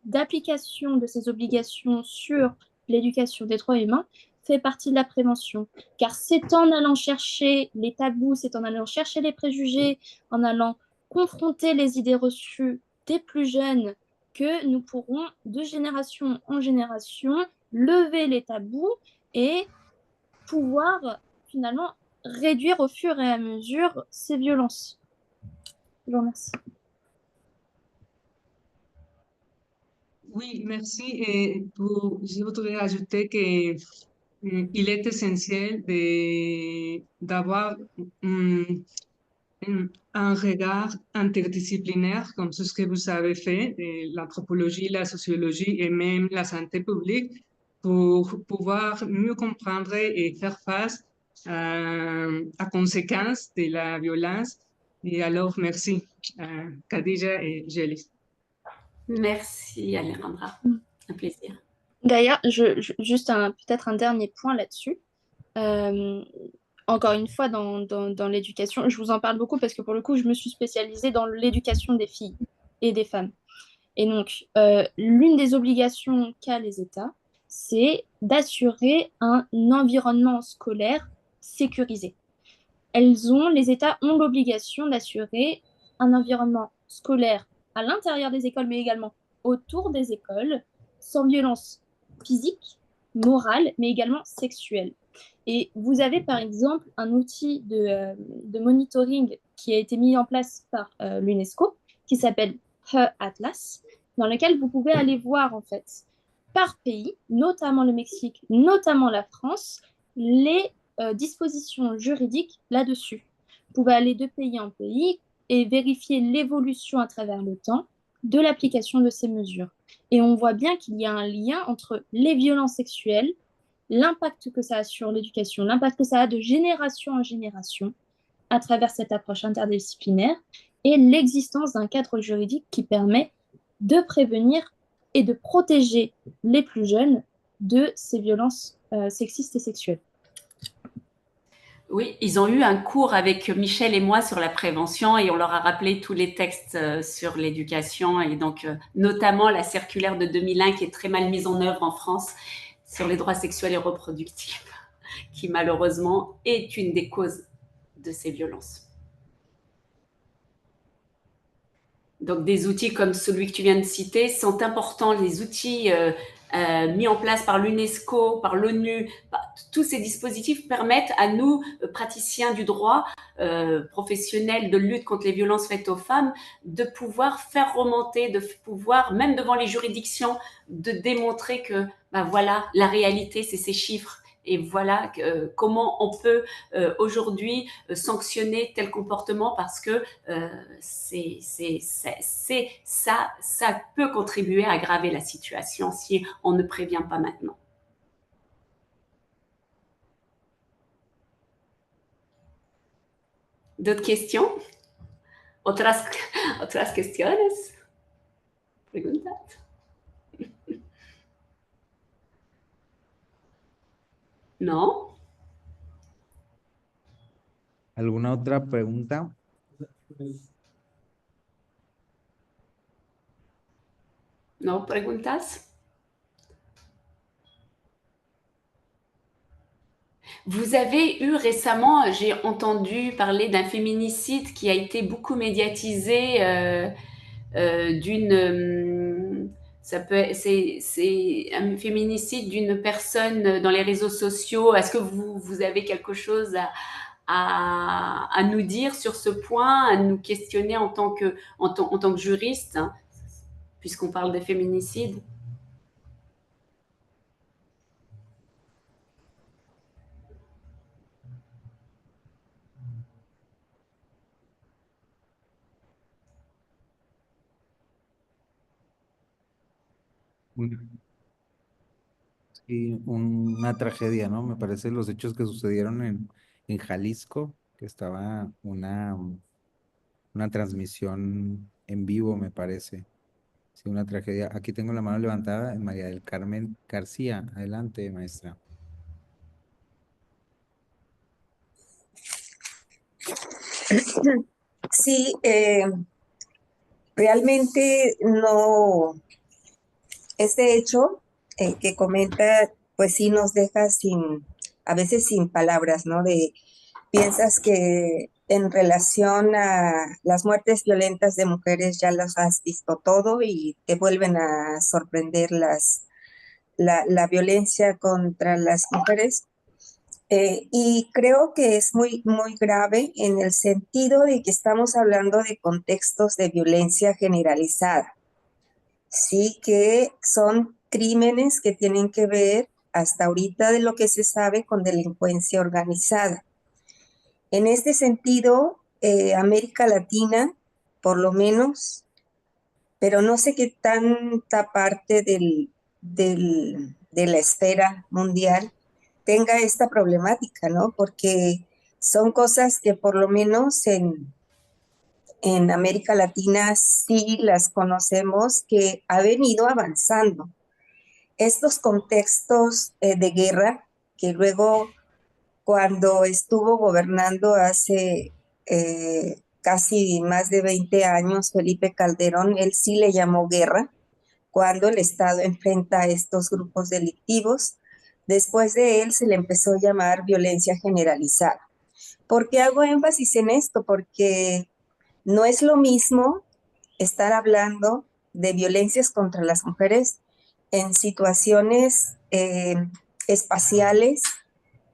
d'application de ces obligations sur l'éducation des droits humains fait partie de la prévention. Car c'est en allant chercher les tabous, c'est en allant chercher les préjugés, en allant confronter les idées reçues des plus jeunes que nous pourrons, de génération en génération, lever les tabous et pouvoir finalement réduire au fur et à mesure ces violences. Je vous remercie. Oui, merci. Et je voudrais ajouter que il est essentiel d'avoir un regard interdisciplinaire, comme ce que vous avez fait, de l'anthropologie, la sociologie et même la santé publique, pour pouvoir mieux comprendre et faire face à conséquences de la violence. Et alors, merci, Khadija et Gélis. Merci, Alejandra. Un plaisir. D'ailleurs, juste peut-être un dernier point là-dessus. Encore une fois, dans l'éducation, je vous en parle beaucoup parce que pour le coup, je me suis spécialisée dans l'éducation des filles et des femmes. Et donc, l'une des obligations qu'a les États, c'est d'assurer un environnement scolaire sécurisé. Les États ont l'obligation d'assurer un environnement scolaire à l'intérieur des écoles, mais également autour des écoles, sans violence physique, morale, mais également sexuelle. Et vous avez par exemple un outil de monitoring qui a été mis en place par l'UNESCO, qui s'appelle Her Atlas, dans lequel vous pouvez aller voir en fait par pays, notamment le Mexique, notamment la France, les dispositions juridiques là-dessus. Vous pouvez aller de pays en pays et vérifier l'évolution à travers le temps de l'application de ces mesures. Et on voit bien qu'il y a un lien entre les violences sexuelles, l'impact que ça a sur l'éducation, l'impact que ça a de génération en génération à travers cette approche interdisciplinaire et l'existence d'un cadre juridique qui permet de prévenir et de protéger les plus jeunes de ces violences sexistes et sexuelles. Oui, ils ont eu un cours avec Michel et moi sur la prévention et on leur a rappelé tous les textes sur l'éducation et donc notamment la circulaire de 2001 qui est très mal mise en œuvre en France sur les droits sexuels et reproductifs, qui malheureusement est une des causes de ces violences. Donc des outils comme celui que tu viens de citer sont importants, les outils mis en place par l'UNESCO, par l'ONU, tous ces dispositifs permettent à nous, praticiens du droit, professionnels de lutte contre les violences faites aux femmes, de pouvoir faire remonter, de pouvoir, même devant les juridictions, de démontrer que voilà, la réalité, c'est ces chiffres. Et voilà comment on peut aujourd'hui sanctionner tel comportement parce que ça peut contribuer à aggraver la situation si on ne prévient pas maintenant. D'autres questions? ¿Otras, otras cuestiones? ¿Preguntas? ¿No? ¿Alguna otra pregunta? ¿No preguntas? Vous avez eu récemment, j'ai entendu parler d'un féminicide qui a été beaucoup médiatisé, c'est un féminicide d'une personne dans les réseaux sociaux. Est-ce que vous avez quelque chose à nous dire sur ce point, à nous questionner en tant que juriste, hein, puisqu'on parle de féminicide? Un- Sí, una tragedia, ¿no? Me parece los hechos que sucedieron en Jalisco, que estaba una transmisión en vivo, me parece. Sí, una tragedia. Aquí tengo la mano levantada, María del Carmen García. Adelante, maestra. Sí, realmente no, este hecho que comenta, pues sí nos deja sin, a veces sin palabras, ¿no? Piensas que en relación a las muertes violentas de mujeres ya las has visto todo y te vuelven a sorprender la violencia contra las mujeres. Y creo que es muy, muy grave en el sentido de que estamos hablando de contextos de violencia generalizada, sí, que son crímenes que tienen que ver hasta ahorita de lo que se sabe con delincuencia organizada. En este sentido, América Latina, por lo menos, pero no sé qué tanta parte de la esfera mundial tenga esta problemática, ¿no? Porque son cosas que por lo menos en América Latina sí las conocemos, que ha venido avanzando. Estos contextos de guerra, que luego cuando estuvo gobernando hace casi más de 20 años Felipe Calderón, él sí le llamó guerra cuando el Estado enfrenta a estos grupos delictivos. Después de él se le empezó a llamar violencia generalizada. ¿Por qué hago énfasis en esto? Porque no es lo mismo estar hablando de violencias contra las mujeres en situaciones espaciales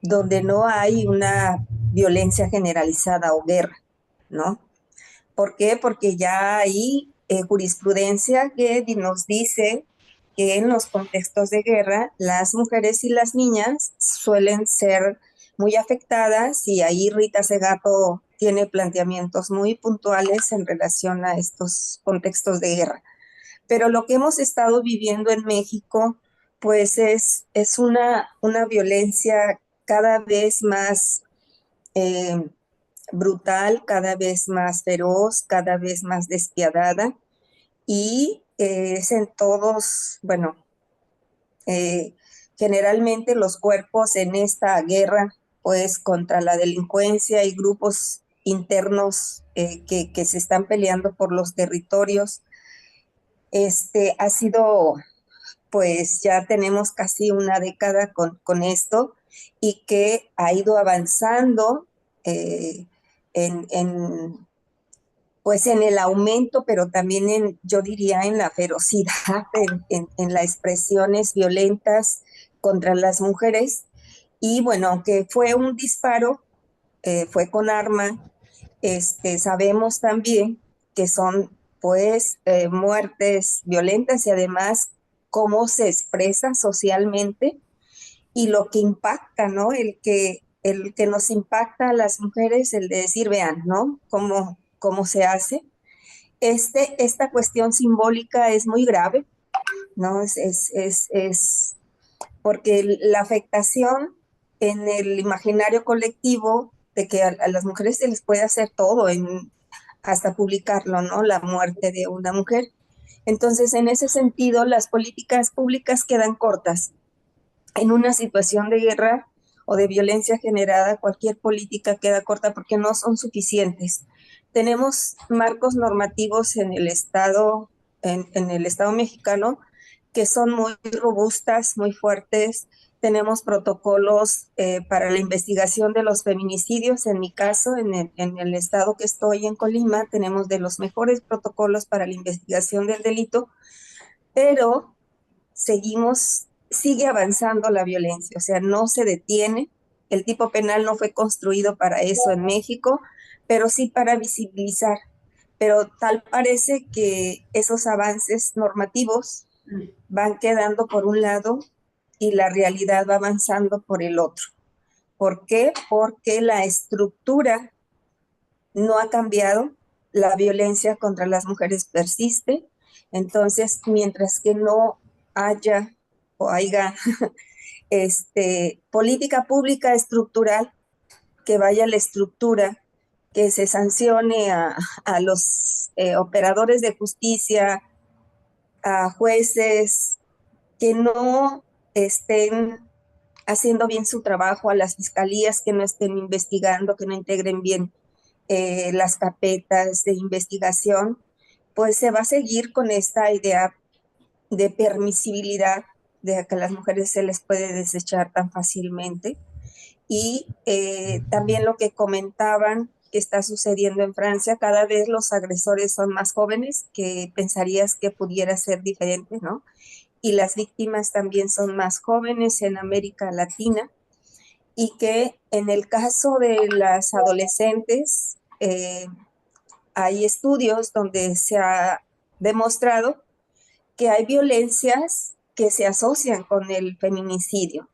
donde no hay una violencia generalizada o guerra, ¿no? ¿Por qué? Porque ya hay jurisprudencia que nos dice que en los contextos de guerra las mujeres y las niñas suelen ser muy afectadas y ahí Rita Segato tiene planteamientos muy puntuales en relación a estos contextos de guerra. Pero lo que hemos estado viviendo en México, pues es una violencia cada vez más brutal, cada vez más feroz, cada vez más despiadada y es en todos, bueno, generalmente los cuerpos en esta guerra, pues contra la delincuencia y grupos internos que se están peleando por los territorios, ha sido, pues ya tenemos casi una década con esto y que ha ido avanzando en, pues en el aumento, pero también yo diría, en la ferocidad, en las expresiones violentas contra las mujeres. Y bueno, aunque fue un disparo, fue con arma, sabemos también que son pues muertes violentas y además cómo se expresa socialmente y lo que impacta, ¿no? El que nos impacta a las mujeres, el de decir, vean, ¿no? Cómo se hace. Esta cuestión simbólica es muy grave, ¿no? Es porque la afectación en el imaginario colectivo de que a las mujeres se les puede hacer todo, hasta publicarlo, ¿no? La muerte de una mujer. Entonces, en ese sentido, las políticas públicas quedan cortas. En una situación de guerra o de violencia generada, cualquier política queda corta porque no son suficientes. Tenemos marcos normativos en el Estado, en el Estado mexicano, que son muy robustas, muy fuertes. Tenemos protocolos para la investigación de los feminicidios. En mi caso, en el estado que estoy, en Colima, tenemos de los mejores protocolos para la investigación del delito, pero sigue avanzando la violencia, o sea, no se detiene. El tipo penal no fue construido para eso en México, pero sí para visibilizar. Pero tal parece que esos avances normativos van quedando por un lado y la realidad va avanzando por el otro. ¿Por qué? Porque la estructura no ha cambiado, la violencia contra las mujeres persiste. Entonces, mientras que no haya o haya política pública estructural que vaya a la estructura, que se sancione a los operadores de justicia, a jueces que no estén haciendo bien su trabajo, a las fiscalías que no estén investigando, que no integren bien las carpetas de investigación, pues se va a seguir con esta idea de permisibilidad, de que a las mujeres se les puede desechar tan fácilmente. Y también lo que comentaban que está sucediendo en Francia, cada vez los agresores son más jóvenes, que pensarías que pudiera ser diferente, ¿no? Y las víctimas también son más jóvenes en América Latina, y que en el caso de las adolescentes, hay estudios donde se ha demostrado que hay violencias que se asocian con el feminicidio,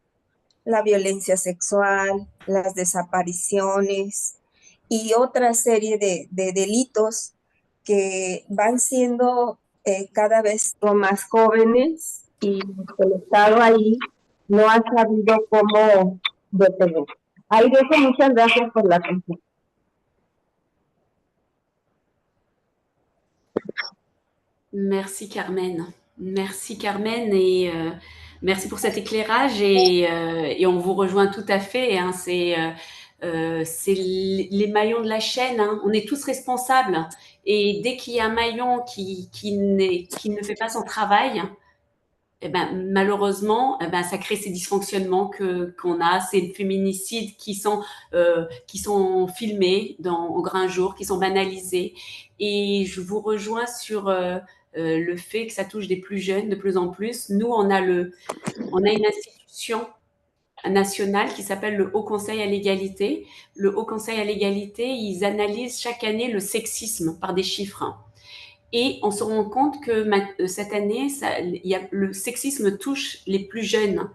la violencia sexual, las desapariciones y otra serie de delitos que van siendo cada vez más jóvenes, y el Estado ahí no ha sabido cómo detener. Ahí dejo, muchas gracias por la atención. Merci Carmen. Merci Carmen et merci pour cet éclairage et on vous rejoint tout à fait. Hein, c'est les maillons de la chaîne. Hein, on est tous responsables et dès qu'il y a un maillon qui ne fait pas son travail, eh ben, malheureusement, eh ben, ça crée ces dysfonctionnements qu'on a, ces féminicides qui sont filmés au grand jour, qui sont banalisés. Et je vous rejoins sur le fait que ça touche des plus jeunes de plus en plus. Nous, on a une institution nationale qui s'appelle le Haut Conseil à l'égalité. Le Haut Conseil à l'égalité, ils analysent chaque année le sexisme par des chiffres. Et on se rend compte que cette année, le sexisme touche les plus jeunes,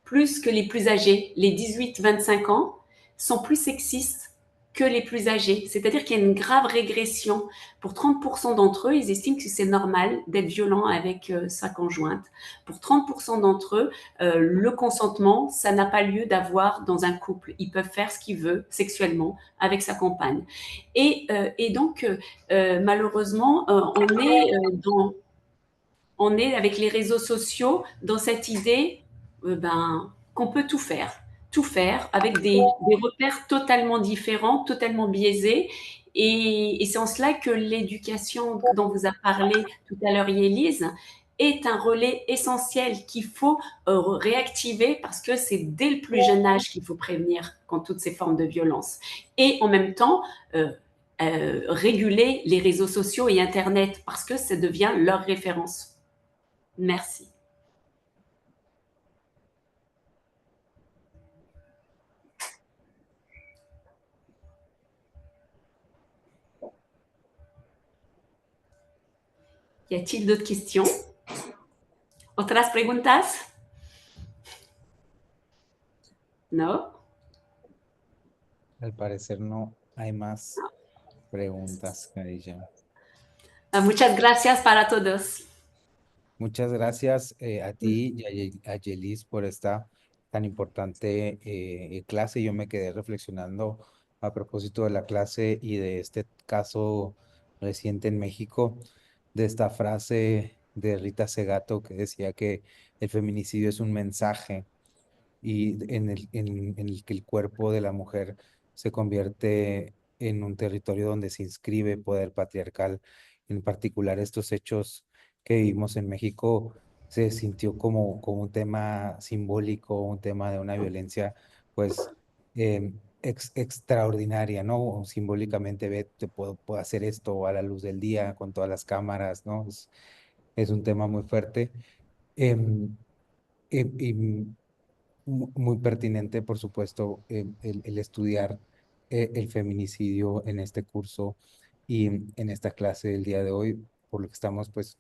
plus que les plus âgés. Les 18-25 ans sont plus sexistes que les plus âgés. C'est-à-dire qu'il y a une grave régression. Pour 30% d'entre eux, ils estiment que c'est normal d'être violent avec sa conjointe. Pour 30% d'entre eux, le consentement, ça n'a pas lieu d'avoir dans un couple. Ils peuvent faire ce qu'ils veulent sexuellement avec sa compagne. Et donc, malheureusement, on est avec les réseaux sociaux dans cette idée qu'on peut tout faire avec des repères totalement différents, totalement biaisés. Et c'est en cela que l'éducation dont vous a parlé tout à l'heure Yélise est un relais essentiel qu'il faut réactiver parce que c'est dès le plus jeune âge qu'il faut prévenir contre toutes ces formes de violence. Et en même temps, réguler les réseaux sociaux et Internet parce que ça devient leur référence. Merci. Y a-t-il d'autres questions? ¿Otras preguntas? ¿No? Al parecer no hay más preguntas, Khadija. Muchas gracias para todos. Muchas gracias a ti y a Yelis por esta tan importante clase. Yo me quedé reflexionando a propósito de la clase y de este caso reciente en México, de esta frase de Rita Segato que decía que el feminicidio es un mensaje y en el que el cuerpo de la mujer se convierte en un territorio donde se inscribe poder patriarcal. En particular, estos hechos que vivimos en México se sintió como un tema simbólico, un tema de una violencia, pues, extraordinaria, ¿no? O simbólicamente, ve, puedo hacer esto a la luz del día, con todas las cámaras, ¿no? Es un tema muy fuerte. Em, y muy pertinente, por supuesto, el estudiar el feminicidio en este curso y en esta clase del día de hoy, por lo que estamos, pues,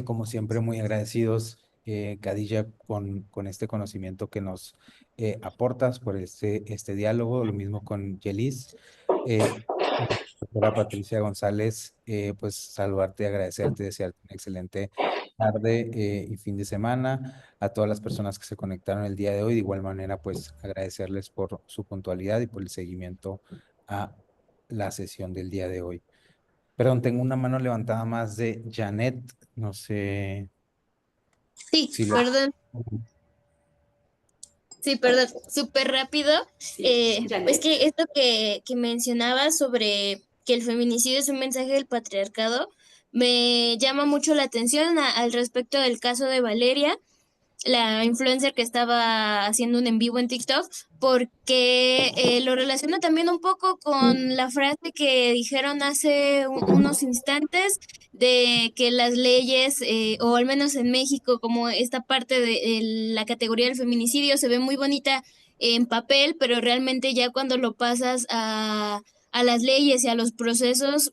como siempre, muy agradecidos, Khadija, con este conocimiento que nos aportas por este diálogo, lo mismo con Yelis. Doctora Patricia González, pues saludarte, agradecerte, desearte una excelente tarde y fin de semana. A todas las personas que se conectaron el día de hoy, de igual manera, pues agradecerles por su puntualidad y por el seguimiento a la sesión del día de hoy. Perdón, tengo una mano levantada más de Janet, no sé Sí, si lo... perdón. Sí, perdón, súper rápido. Sí, Es Janet. que esto que mencionabas sobre que el feminicidio es un mensaje del patriarcado, me llama mucho la atención al respecto del caso de Valeria, la influencer que estaba haciendo un en vivo en TikTok, porque lo relaciono también un poco con la frase que dijeron hace unos instantes de que las leyes, o al menos en México, como esta parte de la categoría del feminicidio se ve muy bonita en papel, pero realmente ya cuando lo pasas a las leyes y a los procesos,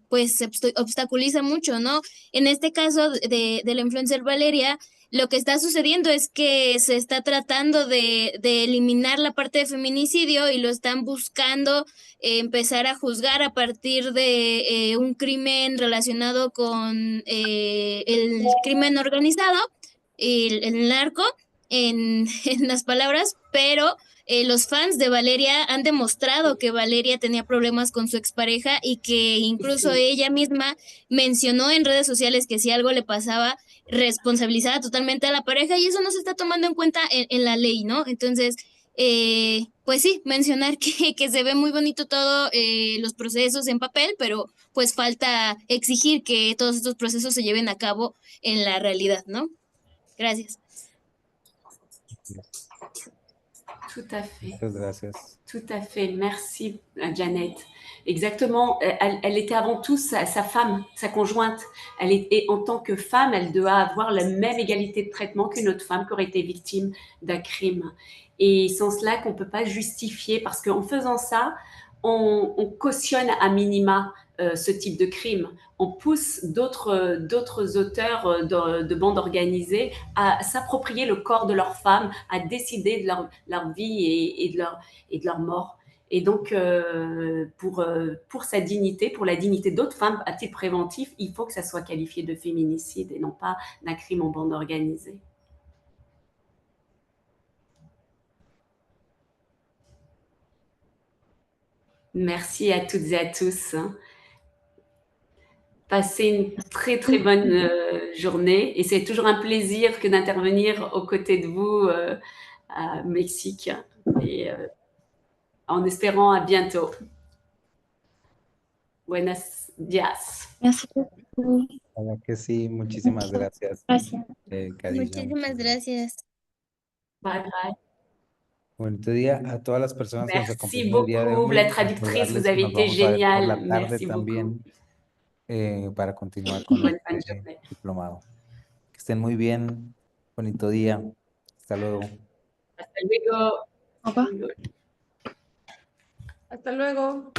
pues se obstaculiza mucho, ¿no? En este caso de la influencer Valeria, lo que está sucediendo es que se está tratando de eliminar la parte de feminicidio y lo están buscando empezar a juzgar a partir de un crimen relacionado con el crimen organizado y el narco, en las palabras, pero los fans de Valeria han demostrado que Valeria tenía problemas con su expareja y que incluso Sí. ella misma mencionó en redes sociales que si algo le pasaba, responsabilizaba totalmente a la pareja y eso no se está tomando en cuenta en la ley, ¿no? Entonces, pues sí, mencionar que se ve muy bonito todo los procesos en papel, pero pues falta exigir que todos estos procesos se lleven a cabo en la realidad, ¿no? Gracias. Tout à fait. Muchas gracias. Tout à fait. Merci, Janet. Exactement. Elle était avant tout sa femme, sa conjointe. Et en tant que femme, elle doit avoir la même égalité de traitement qu'une autre femme qui aurait été victime d'un crime. Et sans cela qu'on ne peut pas justifier, parce qu'en faisant ça, on cautionne à minima ce type de crime. On pousse d'autres auteurs de bandes organisées à s'approprier le corps de leur femme, à décider de leur vie et de leur mort. Et donc, pour sa dignité, pour la dignité d'autres femmes à titre préventif, il faut que ça soit qualifié de féminicide et non pas d'un crime en bande organisée. Merci à toutes et à tous. Passez une très très bonne journée et c'est toujours un plaisir que d'intervenir aux côtés de vous à Mexique et en espérant à bientôt. Buenos días. Merci beaucoup. Ojalá que sí, muchísimas gracias, Gracias. Khadija. Muchísimas gracias. Bye bye. Bonito día a todas las personas que nos Merci acompañaron el día de beaucoup. hoy. La traductrice, vous Recordarles que avez nos été vamos a ver por la géniale. tarde Merci beaucoup. también para continuar con Bonne fin de este journée. diplomado. Que estén muy bien. Bonito día. Hasta luego. Hasta luego. Au revoir. Hasta luego.